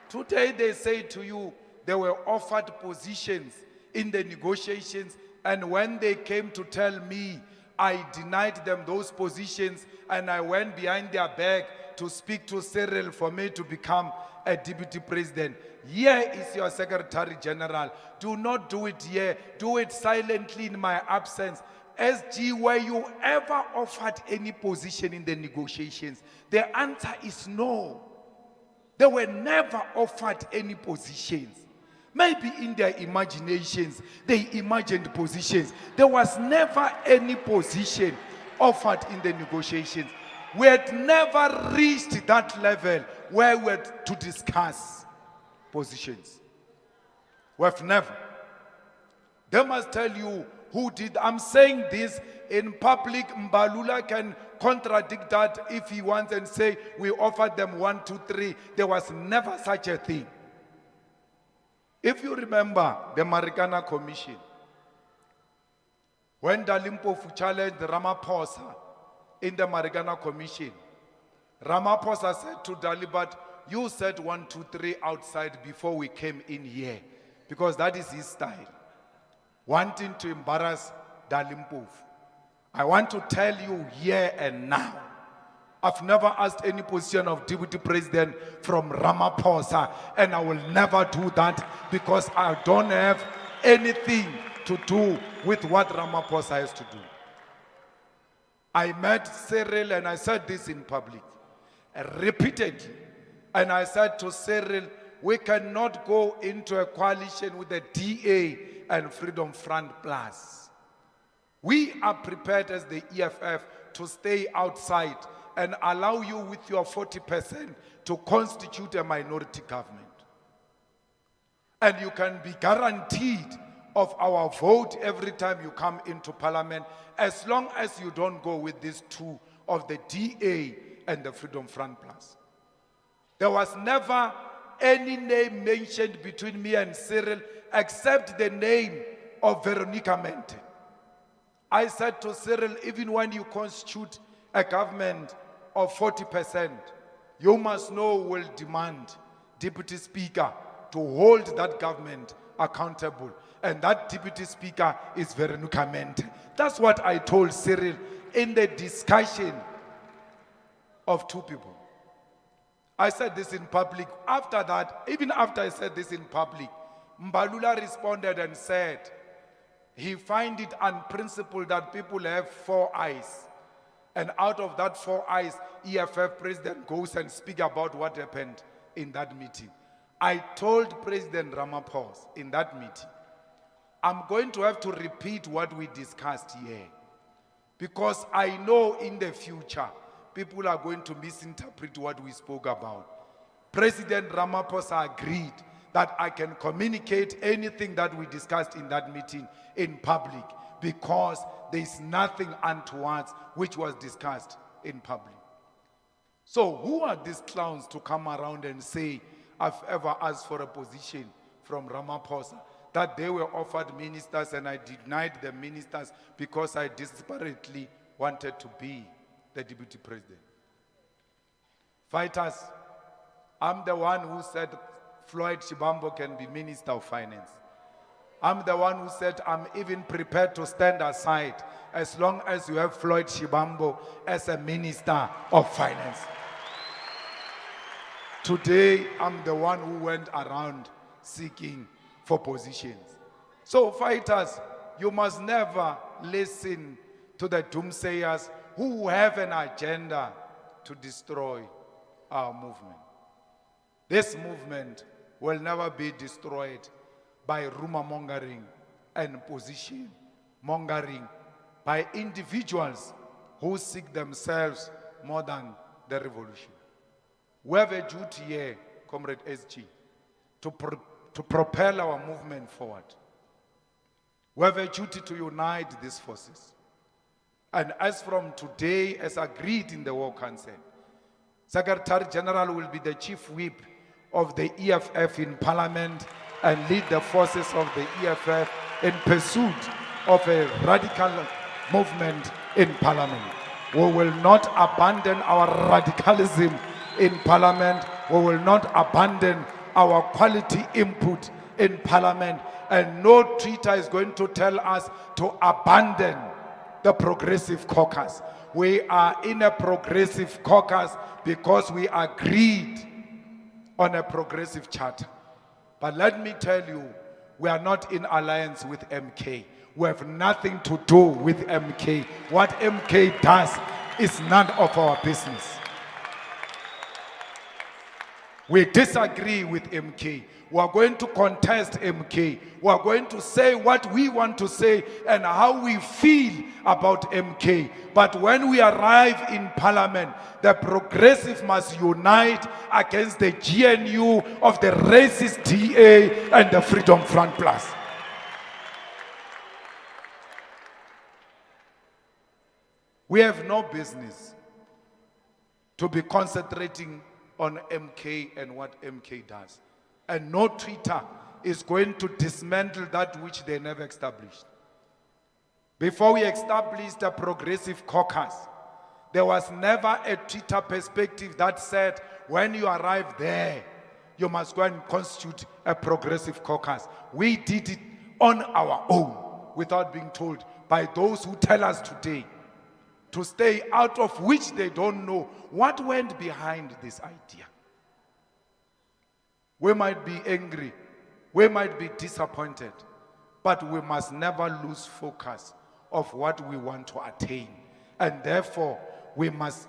today they say to you they were offered positions in the negotiations, and when they came to tell me, I denied them those positions and I went behind their back to speak to Cyril for me to become a deputy president. Here is your Secretary General. Do not do it here. Do it silently in my absence. SG, were you ever offered any position in the negotiations? The answer is no. They were never offered any positions. Maybe in their imaginations, they imagined positions. There was never any position offered in the negotiations. We had never reached that level where we had to discuss positions. We have never. They must tell you who did. I'm saying this in public. Mbalula can contradict that if he wants and say we offered them 1, 2, 3. There was never such a thing. If you remember the Marikana Commission, when Dalimpofu challenged Ramaphosa in the Marikana Commission, Ramaphosa said to Dalibat, you said 1, 2, 3 outside before we came in here, because that is his style, wanting to embarrass Dalimpofu. I want to tell you here and now, I've never asked any position of deputy president from Ramaphosa, and I will never do that because I don't have anything to do with what Ramaphosa has to do. I met Cyril and I said this in public, repeatedly, and I said to Cyril, we cannot go into a coalition with the DA and Freedom Front Plus. We are prepared as the EFF to stay outside and allow you with your 40% to constitute a minority government. And you can be guaranteed of our vote every time you come into parliament, as long as you don't go with these two of the DA and the Freedom Front Plus. There was never any name mentioned between me and Cyril except the name of Veronica Mente. I said to Cyril, even when you constitute a government of 40%, you must know will demand Deputy Speaker to hold that government accountable. And that Deputy Speaker is Veronica Mente. That's what I told Cyril in the discussion of two people. I said this in public. After that, even after I said this in public, Mbalula responded and said, he finds it unprincipled that people have 4 eyes. And out of that 4 eyes, EFF president goes and speaks about what happened in that meeting. I told President Ramaphosa in that meeting, I'm going to have to repeat what we discussed here. Because I know in the future, people are going to misinterpret what we spoke about. President Ramaphosa agreed that I can communicate anything that we discussed in that meeting in public, because there is nothing untoward which was discussed in public. So who are these clowns to come around and say, I've ever asked for a position from Ramaphosa, that they were offered ministers and I denied the ministers because I desperately wanted to be the deputy president? Fighters, I'm the one who said Floyd Shibambo can be Minister of Finance. I'm the one who said I'm even prepared to stand aside as long as you have Floyd Shibambo as a Minister of Finance. Today, I'm the one who went around seeking for positions. So fighters, you must never listen to the doomsayers who have an agenda to destroy our movement. This movement will never be destroyed by rumor mongering and position mongering by individuals who seek themselves more than the revolution. We have a duty here, Comrade SG, to propel our movement forward. We have a duty to unite these forces. And as from today, as agreed in the War Council, Secretary General will be the chief whip of the EFF in Parliament and lead the forces of the EFF in pursuit of a radical movement in Parliament. We will not abandon our radicalism in Parliament. We will not abandon our quality input in Parliament. And no treater is going to tell us to abandon the Progressive Caucus. We are in a Progressive Caucus because we agreed on a progressive charter. But let me tell you, we are not in alliance with MK. We have nothing to do with MK. What MK does is none of our business. We disagree with MK. We are going to contest MK. We are going to say what we want to say and how we feel about MK. But when we arrive in Parliament, the Progressive must unite against the GNU of the racist DA and the Freedom Front Plus. We have no business to be concentrating on MK and what MK does. And no Twitter is going to dismantle that which they never established. Before we established a progressive caucus, there was never a Twitter perspective that said, when you arrive there, you must go and constitute a progressive caucus. We did it on our own without being told by those who tell us today to stay out of which they don't know what went behind this idea. We might be angry, we might be disappointed, but we must never lose focus of what we want to attain. And therefore, we must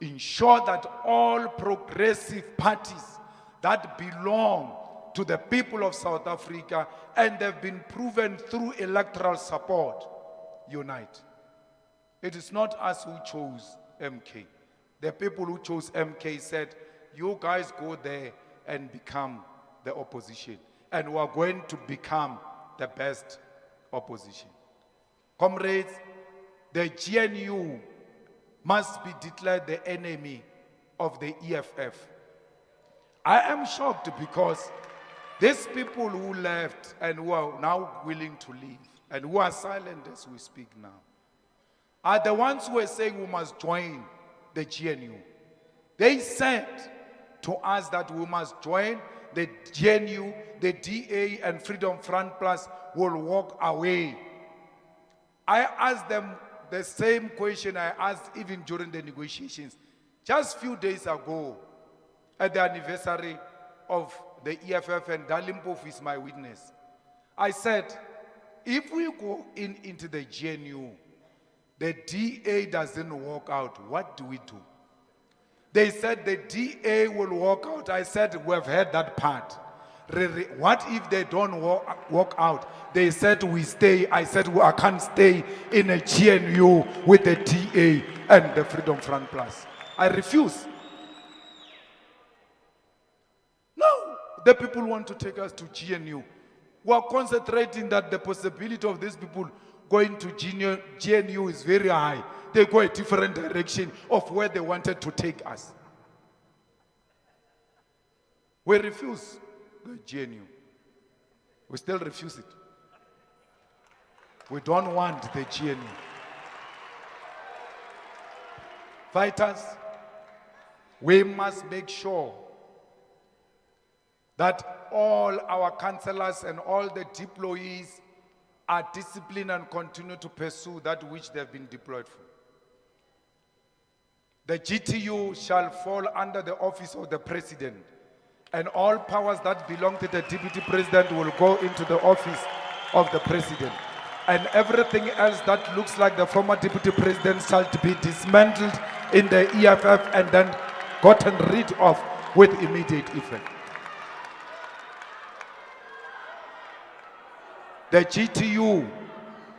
ensure that all progressive parties that belong to the people of South Africa and have been proven through electoral support, unite. It is not us who chose MK. The people who chose MK said, you guys go there and become the opposition. And we are going to become the best opposition. Comrades, the GNU must be declared the enemy of the EFF. I am shocked because these people who left and who are now willing to leave and who are silent as we speak now are the ones who are saying we must join the GNU. They said to us that we must join the GNU, the DA and Freedom Front Plus will walk away. I asked them the same question I asked even during the negotiations. Just a few days ago, at the anniversary of the EFF, and Dalimpof is my witness. I said, if we go into the GNU, the DA doesn't walk out, what do we do? They said the DA will walk out. I said, we have heard that part. What if they don't walk out? They said we stay. I said, well, I can't stay in a GNU with the DA and the Freedom Front Plus. I refuse. No, the people want to take us to GNU. We are concentrating that the possibility of these people going to GNU is very high. They go a different direction of where they wanted to take us. We refuse the GNU. We still refuse it. We don't want the GNU. Fighters, we must make sure that all our councillors and all the deployees are disciplined and continue to pursue that which they have been deployed for. The GTU shall fall under the office of the president, and all powers that belong to the deputy president will go into the office of the president. And everything else that looks like the former deputy president shall be dismantled in the EFF and then gotten rid of with immediate effect. The GTU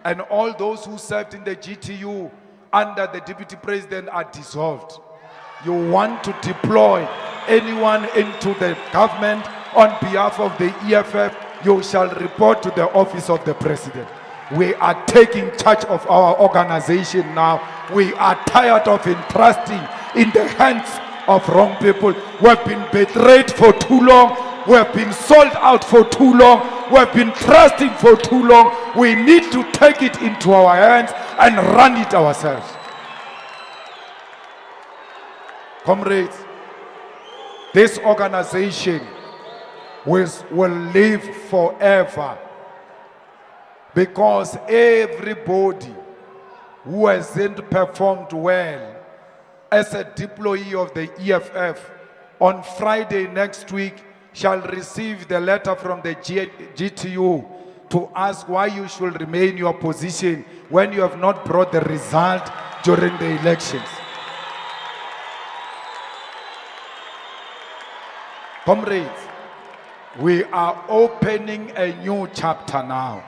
and all those who served in the GTU under the deputy president are dissolved. You want to deploy anyone into the government on behalf of the EFF, you shall report to the office of the president. We are taking charge of our organization now. We are tired of entrusting in the hands of wrong people. We have been betrayed for too long. We have been sold out for too long. We have been trusting for too long. We need to take it into our hands and run it ourselves. Comrades, this organization will live forever because everybody who hasn't performed well as a deployee of the EFF on Friday next week shall receive the letter from the GTU to ask why you should remain in your position when you have not brought the result during the elections. Comrades, we are opening a new chapter now.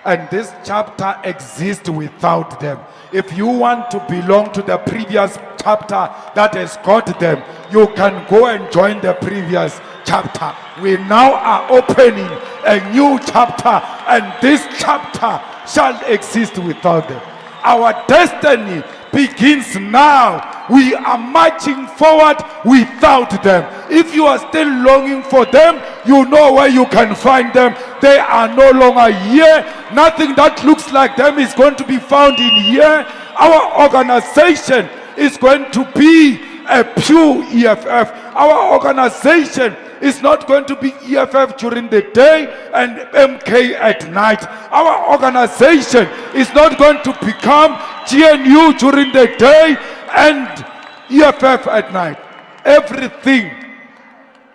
And this chapter exists without them. If you want to belong to the previous chapter that has got them, you can go and join the previous chapter. We now are opening a new chapter, and this chapter shall exist without them. Our destiny begins now. We are marching forward without them. If you are still longing for them, you know where you can find them. They are no longer here. Nothing that looks like them is going to be found in here. Our organization is going to be a pure EFF. Our organization is not going to be EFF during the day and MK at night. Our organization is not going to become GNU during the day and EFF at night. Everything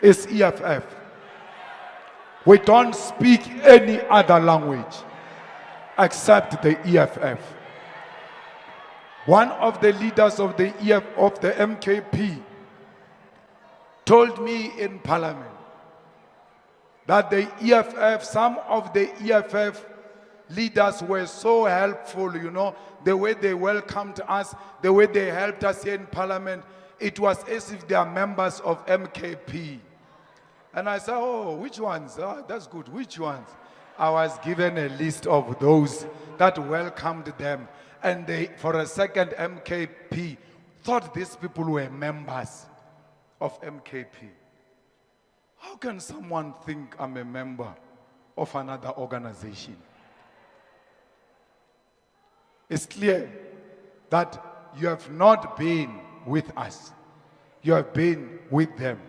is EFF. We don't speak any other language except the EFF. One of the leaders of the MKP told me in Parliament that the EFF, some of the EFF leaders were so helpful, you know, the way they welcomed us, the way they helped us here in Parliament. It was as if they are members of MKP. And I said, oh, which ones? Oh, that's good. Which ones? I was given a list of those that welcomed them. And they, for a second, MKP thought these people were members of MKP. How can someone think I'm a member of another organization? It's clear that you have not been with us. You have been with them.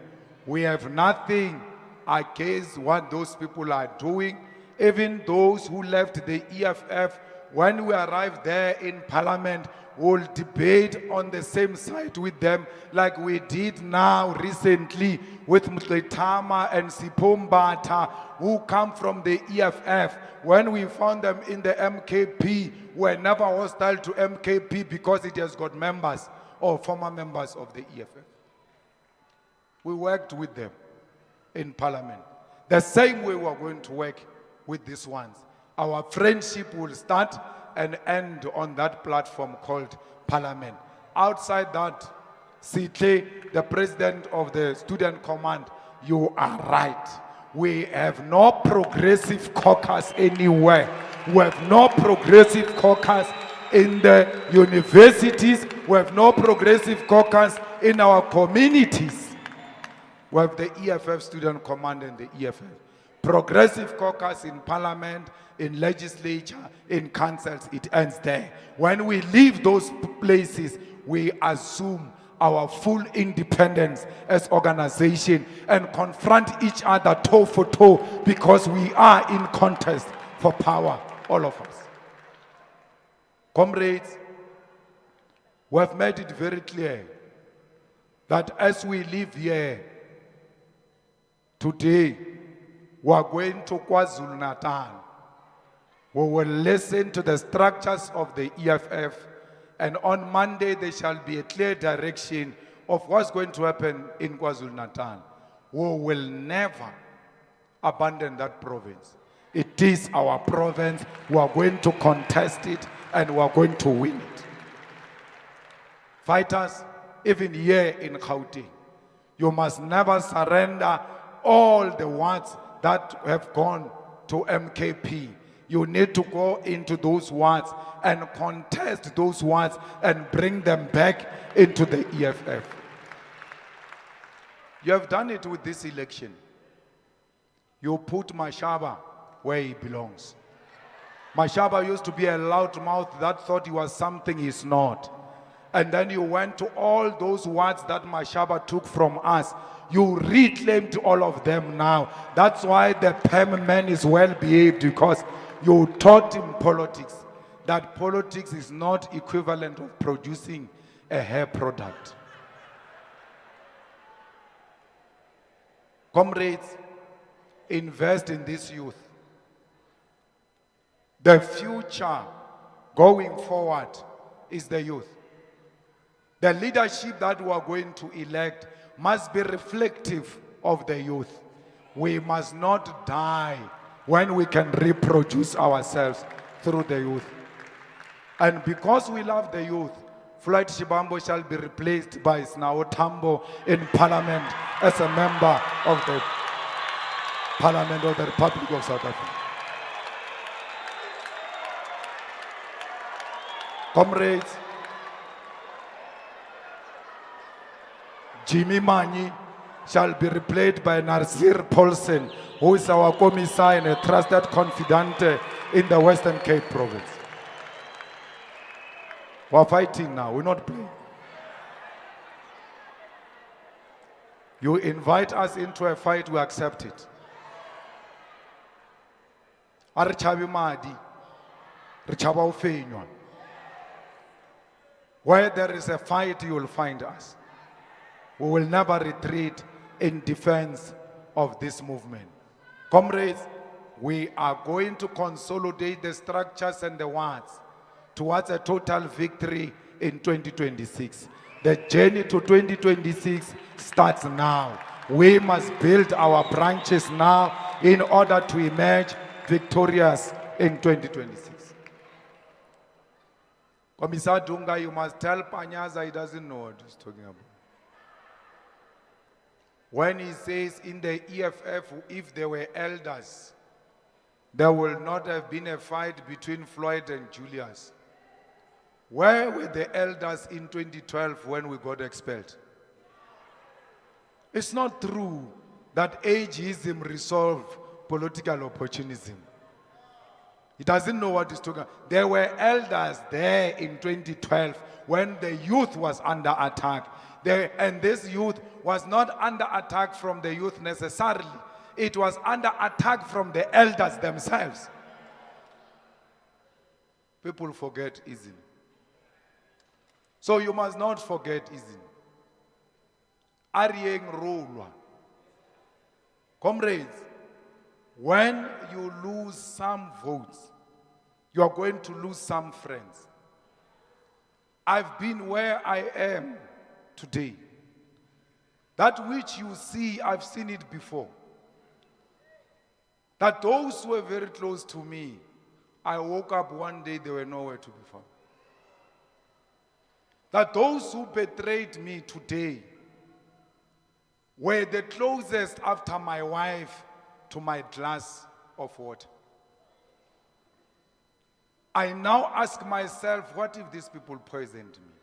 We have nothing against what those people are doing. Even those who left the EFF, when we arrive there in Parliament, we'll debate on the same side with them like we did now recently with Mutletama and Sipombata, who come from the EFF. When we found them in the MKP, we're never hostile to MKP because it has got members or former members of the EFF. We worked with them in Parliament. The same way we're going to work with these ones. Our friendship will start and end on that platform called Parliament. Outside that, Sitle, the president of the Student Command, you are right. We have no progressive caucus anywhere. We have no progressive caucus in the universities. We have no progressive caucus in our communities. We have the EFF Student Command and the EFF. Progressive caucus in Parliament, in legislature, in councils, it ends there. When we leave those places, we assume our full independence as organization and confront each other toe for toe because we are in contest for power, all of us. Comrades, we have made it very clear that as we live here today, we are going to KwaZulu-Natal. We will listen to the structures of the EFF, and on Monday there shall be a clear direction of what's going to happen in KwaZulu-Natal. We will never abandon that province. It is our province. We are going to contest it and we are going to win it. Fighters, even here in Gauteng, you must never surrender all the wards that have gone to MKP. You need to go into those wards and contest those wards and bring them back into the EFF. You have done it with this election. You put Mashaba where he belongs. Mashaba used to be a loudmouth that thought he was something he's not. And then you went to all those wards that Mashaba took from us. You reclaimed all of them now. That's why the Pem man is well behaved, because you taught him politics. That politics is not equivalent of producing a hair product. Comrades, invest in this youth. The future going forward is the youth. The leadership that we are going to elect must be reflective of the youth. We must not die when we can reproduce ourselves through the youth. And because we love the youth, Floyd Shibambo shall be replaced by Snao Tambo in Parliament as a member of the Parliament of the Republic of South Africa. Comrades, Jimmy Manyi shall be replaced by Narsir Paulsen, who is our commissar and a trusted confidant in the Western Cape province. We're fighting now, we're not playing. You invite us into a fight, we accept it. Are chabi madi, re chaba ufenywa. Where there is a fight, you will find us. We will never retreat in defense of this movement. Comrades, we are going to consolidate the structures and the words towards a total victory in 2026. The journey to 2026 starts now. We must build our branches now in order to emerge victorious in 2026. Commissar Dunga, you must tell Panyaza he doesn't know what he's talking about. When he says in the EFF, if there were elders, there will not have been a fight between Floyd and Julius. Where were the elders in 2012 when we got expelled? It's not true that ageism resolved political opportunism. He doesn't know what he's talking about. There were elders there in 2012 when the youth was under attack. And this youth was not under attack from the youth necessarily. It was under attack from the elders themselves. People forget easily. So you must not forget easily. Arieng Rolwa. Comrades, when you lose some votes, you are going to lose some friends. I've been where I am today. That which you see, I've seen it before. That those who were very close to me, I woke up one day, they were nowhere to be found. That those who betrayed me today were the closest after my wife to my glass of water. I now ask myself, what if these people poisoned me?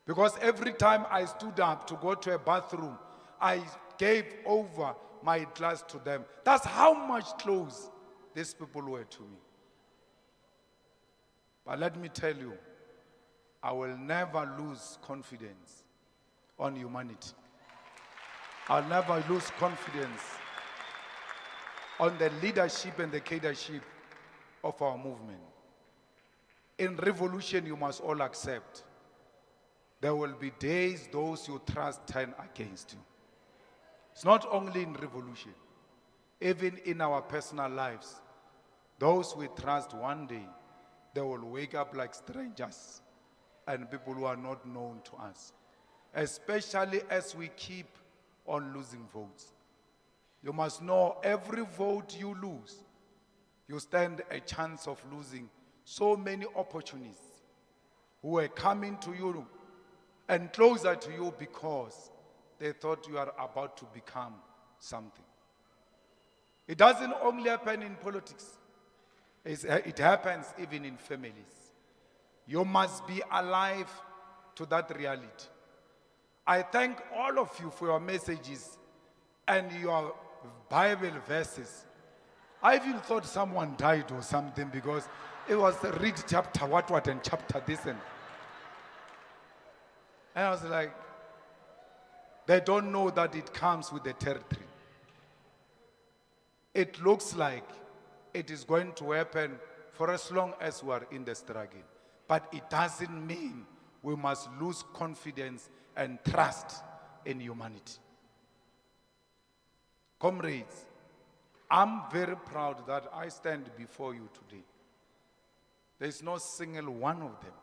Because every time I stood up to go to a bathroom, I gave over my glass to them. That's how much close these people were to me. But let me tell you, I will never lose confidence on humanity. I'll never lose confidence on the leadership and the cadreship of our movement. In revolution, you must all accept there will be days those you trust turn against you. It's not only in revolution, even in our personal lives. Those we trust one day, they will wake up like strangers and people who are not known to us. Especially as we keep on losing votes. You must know every vote you lose, you stand a chance of losing so many opportunists who are coming to you and closer to you because they thought you are about to become something. It doesn't only happen in politics. It happens even in families. You must be alive to that reality. I thank all of you for your messages and your Bible verses. I even thought someone died or something because it was read chapter what and chapter this and I was like, they don't know that it comes with the territory. It looks like it is going to happen for as long as we are in the struggle. But it doesn't mean we must lose confidence and trust in humanity. Comrades, I'm very proud that I stand before you today. There is no single one of them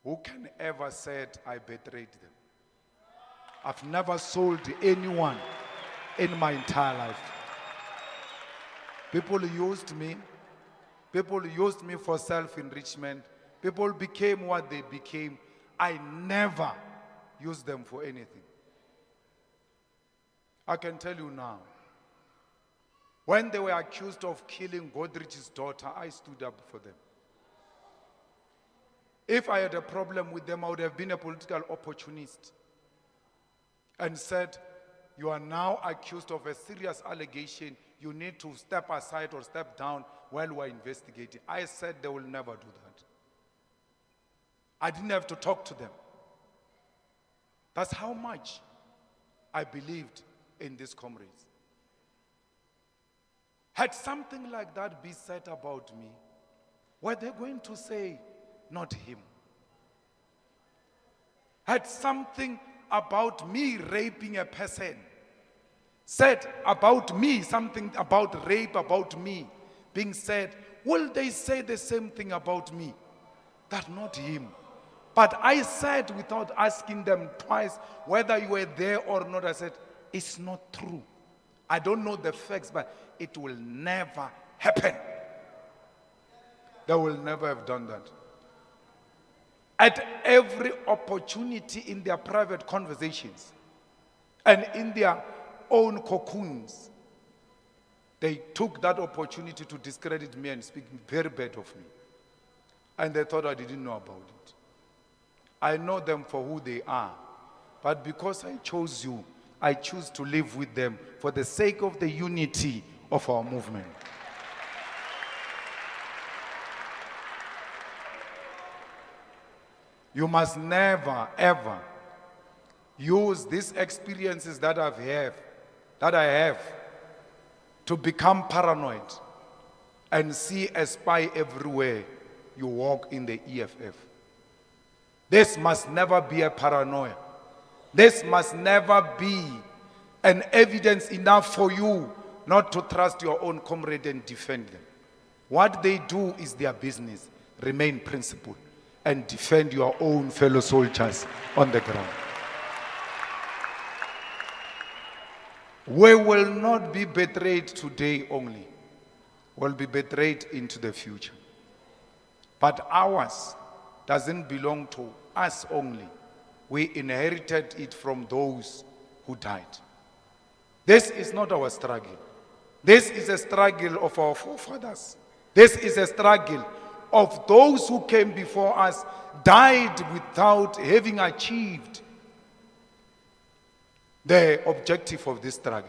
who can ever say I betrayed them. I've never sold anyone in my entire life. People used me. People used me for self-enrichment. People became what they became. I never used them for anything. I can tell you now, when they were accused of killing Godrich's daughter, I stood up for them. If I had a problem with them, I would have been a political opportunist and said, you are now accused of a serious allegation. You need to step aside or step down while we're investigating. I said they will never do that. I didn't have to talk to them. That's how much I believed in these comrades. Had something like that be said about me, were they going to say, not him? Had something about me raping a person said about me, something about rape about me being said, will they say the same thing about me? That not him. But I said, without asking them twice whether you were there or not, I said, it's not true. I don't know the facts, but it will never happen. They will never have done that. At every opportunity in their private conversations and in their own cocoons, they took that opportunity to discredit me and speak very bad of me. And they thought I didn't know about it. I know them for who they are. But because I chose you, I choose to live with them for the sake of the unity of our movement. You must never, ever use these experiences that I have to become paranoid and see a spy everywhere you walk in the EFF. This must never be a paranoia. This must never be an evidence enough for you not to trust your own comrade and defend them. What they do is their business. Remain principled and defend your own fellow soldiers on the ground. We will not be betrayed today only. We'll be betrayed into the future. But ours doesn't belong to us only. We inherited it from those who died. This is not our struggle. This is a struggle of our forefathers. This is a struggle of those who came before us, died without having achieved the objective of this struggle.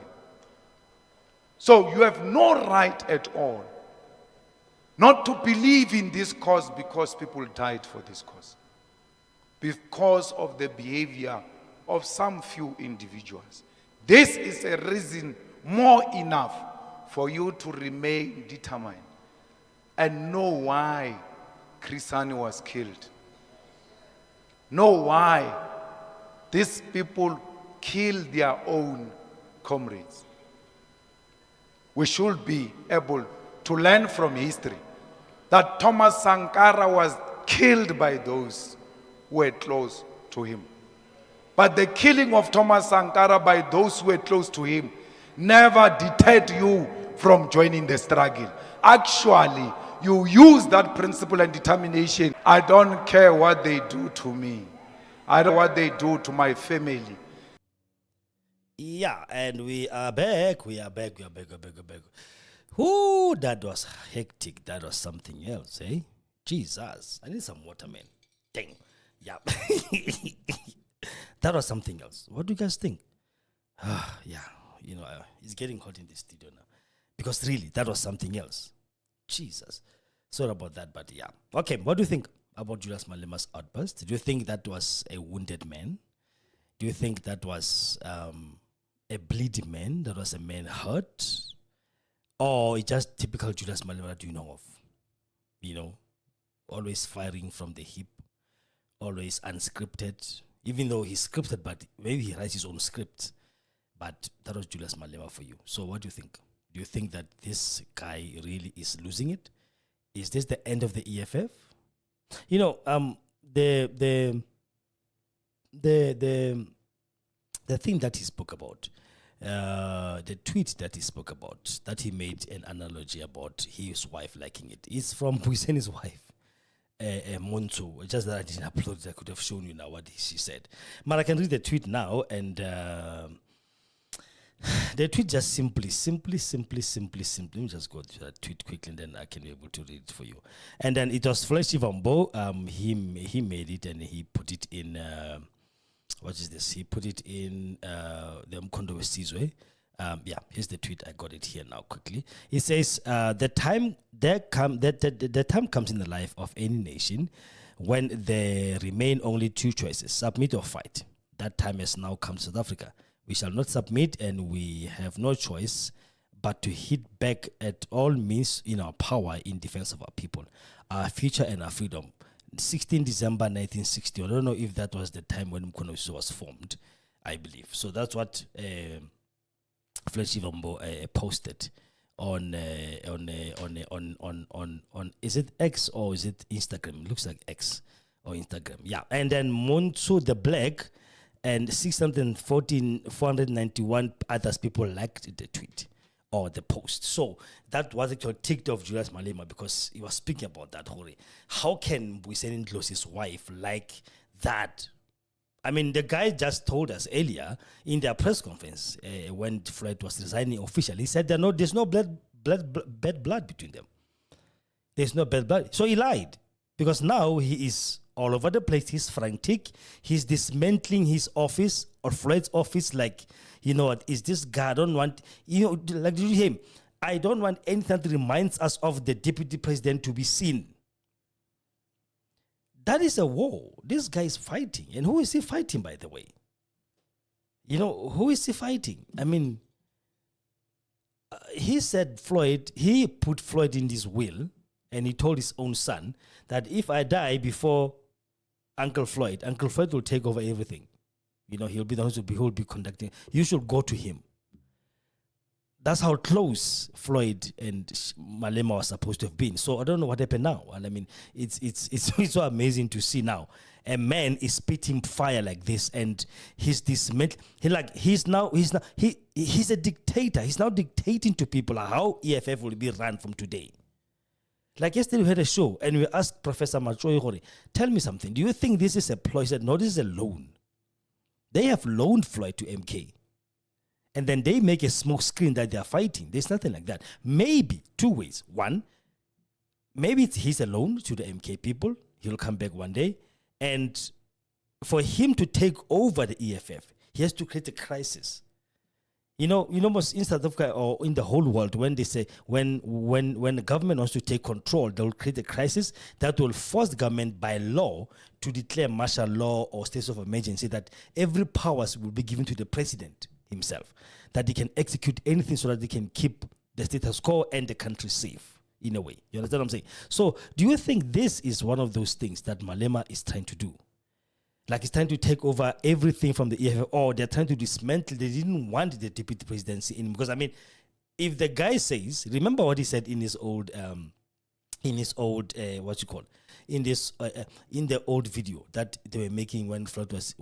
So you have no right at all not to believe in this cause because people died for this cause, because of the behavior of some few individuals. This is a reason more enough for you to remain determined and know why Kgosi was killed. Know why these people killed their own comrades. We should be able to learn from history that Thomas Sankara was killed by those who were close to him. But the killing of Thomas Sankara by those who were close to him never deterred you from joining the struggle. Actually, you use that principle and determination. I don't care what they do to me. I don't know what they do to my family. Yeah, and we are back. Ooh, that was hectic. That was something else, eh? Jesus. I need some water, man. Dang. Yeah. That was something else. What do you guys think? Yeah, it's getting hot in the studio now. Because really, that was something else. Jesus. Sorry about that, but yeah. Okay, what do you think about Julius Malema's outburst? Do you think that was a wounded man? Do you think that was a bleeding man? That was a man hurt? Or it's just typical Julius Malema that you know of? Always firing from the hip, always unscripted. Even though he's scripted, but maybe he writes his own script. But that was Julius Malema for you. So what do you think? Do you think that this guy really is losing it? Is this the end of the EFF? The thing that he spoke about, the tweet that he spoke about, that he made an analogy about his wife liking it, is from Buiseni's wife, Monto. Just that I didn't upload it, I could have shown you now what she said. But I can read the tweet now, and The tweet just simply. Let me just go to that tweet quickly, and then I can be able to read it for you. And then it was Floyd he made it, and he put it in. What is this? He put it in the Mkondo Wesizwe. Yeah, here's the tweet. I got it here now quickly. It says, the time comes in the life of any nation when there remain only two choices, submit or fight. That time has now come to South Africa. We shall not submit, and we have no choice but to hit back at all means in our power in defense of our people, our future and our freedom. 16 December 1960. I don't know if that was the time when Mkondo was formed, I believe. So that's what Floyd posted on is it X or is it Instagram? It looks like X or Instagram. Yeah. And then Monsu the Black and 491 others people liked the tweet or the post. So that was actually ticked off Julius Malema because he was speaking about that whole. How can Buyiseni Ndlosi's wife like that? I mean, the guy just told us earlier in their press conference when Floyd was resigning officially, he said there's no bad blood between them. There's no bad blood. So he lied because now he is all over the place. He's frantic. He's dismantling his office or Floyd's office like, you know what, is this guy? I don't want, like did you hear him? I don't want anything that reminds us of the deputy president to be seen. That is a war. This guy is fighting. And who is he fighting, by the way? Who is he fighting? I mean, he said he put Floyd in this will, and he told his own son that if I die before Uncle Floyd will take over everything. He'll be the one who'll be conducting. You should go to him. That's how close Floyd and Malema was supposed to have been. So I don't know what happened now. And I mean, it's so amazing to see now. A man is spitting fire like this, and he's this. He's a dictator. He's now dictating to people how EFF will be run from today. Like yesterday we had a show, and we asked Professor Machoy, tell me something. Do you think this is a ploy? He said, no, this is a loan. They have loaned Floyd to MK. And then they make a smoke screen that they are fighting. There's nothing like that. Maybe two ways. One, maybe he's a loan to the MK people. He'll come back one day. And for him to take over the EFF, he has to create a crisis. Most in South Africa or in the whole world, when they say when the government wants to take control, they will create a crisis that will force the government by law to declare martial law or state of emergency, that every powers will be given to the president himself, that he can execute anything so that they can keep the status quo and the country safe in a way. You understand what I'm saying? So do you think this is one of those things that Malema is trying to do? Like he's trying to take over everything from the EFF, or they're trying to dismantle. They didn't want the deputy presidency in, because I mean, if the guy says, remember what he said in the old video that they were making when Floyd was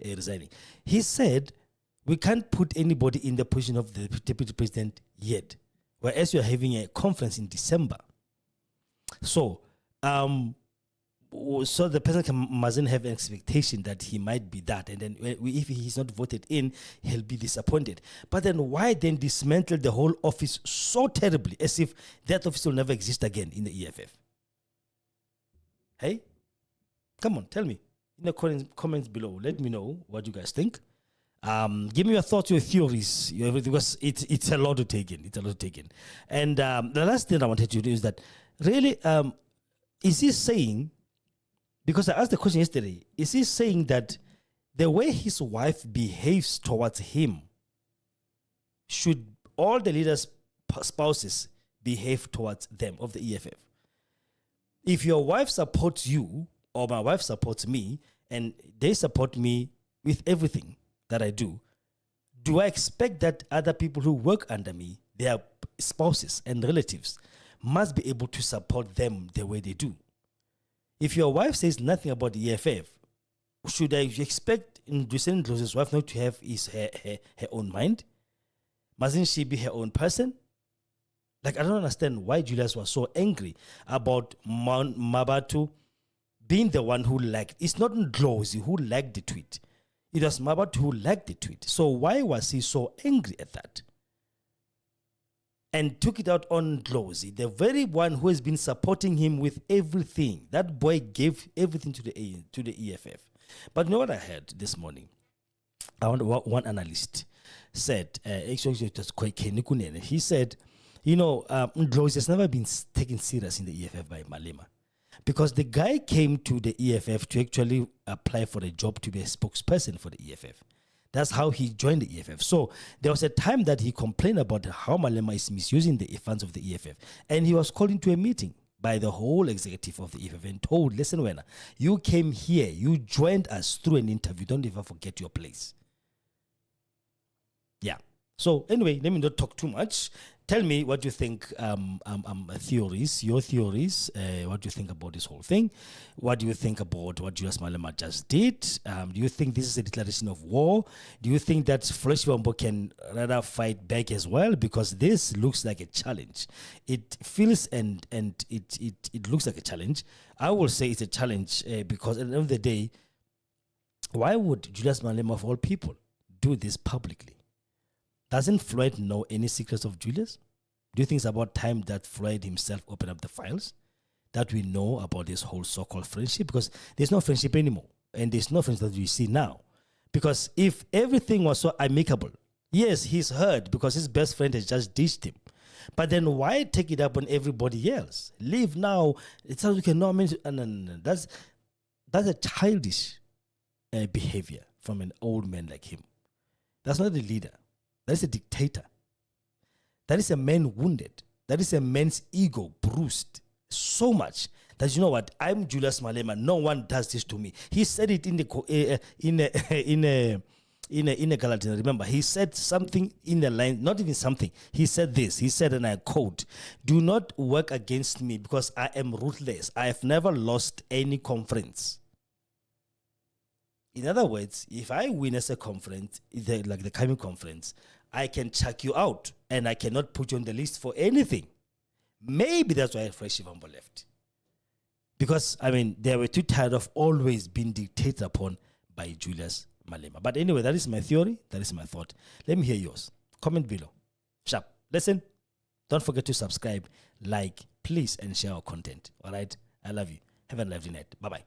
resigning. He said, we can't put anybody in the position of the deputy president yet, whereas you're having a conference in December. So the person mustn't have an expectation that he might be that, and then if he's not voted in, he'll be disappointed. But then why then dismantle the whole office so terribly, as if that office will never exist again in the EFF? Hey, come on, tell me in the comments below. Let me know what you guys think. Give me your thoughts, your theories, everything, because it's a lot to take in. It's a lot to take in. And the last thing I wanted to do is that really, is he saying? Because I asked the question yesterday, is he saying that the way his wife behaves towards him, should all the leaders' spouses behave towards them of the EFF? If your wife supports you, or my wife supports me, and they support me with everything that I do I expect that other people who work under me, their spouses and relatives, must be able to support them the way they do? If your wife says nothing about the EFF, should I expect Buyiseni Ndlosi's wife not to have her own mind? Mustn't she be her own person? Like, I don't understand why Julius was so angry about Mabatu being the one who liked. It's not Ndlosi who liked the tweet. It was Mabat who liked the tweet. So why was he so angry at that? And took it out on Kgosi, the very one who has been supporting him with everything. That boy gave everything to the EFF. But you know what I heard this morning? One analyst said, actually it was Kweke Nikunene. He said, Kgosi has never been taken serious in the EFF by Malema. Because the guy came to the EFF to actually apply for a job to be a spokesperson for the EFF. That's how he joined the EFF. So there was a time that he complained about how Malema is misusing the funds of the EFF. And he was called into a meeting by the whole executive of the EFF and told, listen, Wena, you came here, you joined us through an interview. Don't ever forget your place. Yeah. So anyway, let me not talk too much. Tell me what you think, your theories, what do you think about this whole thing? What do you think about what Julius Malema just did? Do you think this is a declaration of war? Do you think that Floyd can rather fight back as well? Because this looks like a challenge. It feels and it looks like a challenge. I will say it's a challenge because at the end of the day, why would Julius Malema, of all people, do this publicly? Doesn't Floyd know any secrets of Julius? Do you think it's about time that Floyd himself opened up the files that we know about this whole so-called friendship? Because there's no friendship anymore. And there's no friendship that we see now. Because if everything was so amicable, yes, he's hurt because his best friend has just ditched him. But then why take it up on everybody else? Leave now. It's how you can no. That's a childish behavior from an old man like him. That's not a leader. That is a dictator. That is a man wounded. That is a man's ego bruised so much that, you know what, I'm Julius Malema. No one does this to me. He said it in a Gallatin. Remember, he said something in the line, not even something. He said this. He said, and I quote, "Do not work against me because I am ruthless. I have never lost any conference." In other words, if I win as a conference, like the coming conference, I can chuck you out and I cannot put you on the list for anything. Maybe that's why Fresh Shivambo left. Because, they were too tired of always being dictated upon by Julius Malema. But anyway, that is my theory. That is my thought. Let me hear yours. Comment below. Sharp. Listen, don't forget to subscribe, like, please, and share our content. All right? I love you. Have a lovely night. Bye-bye.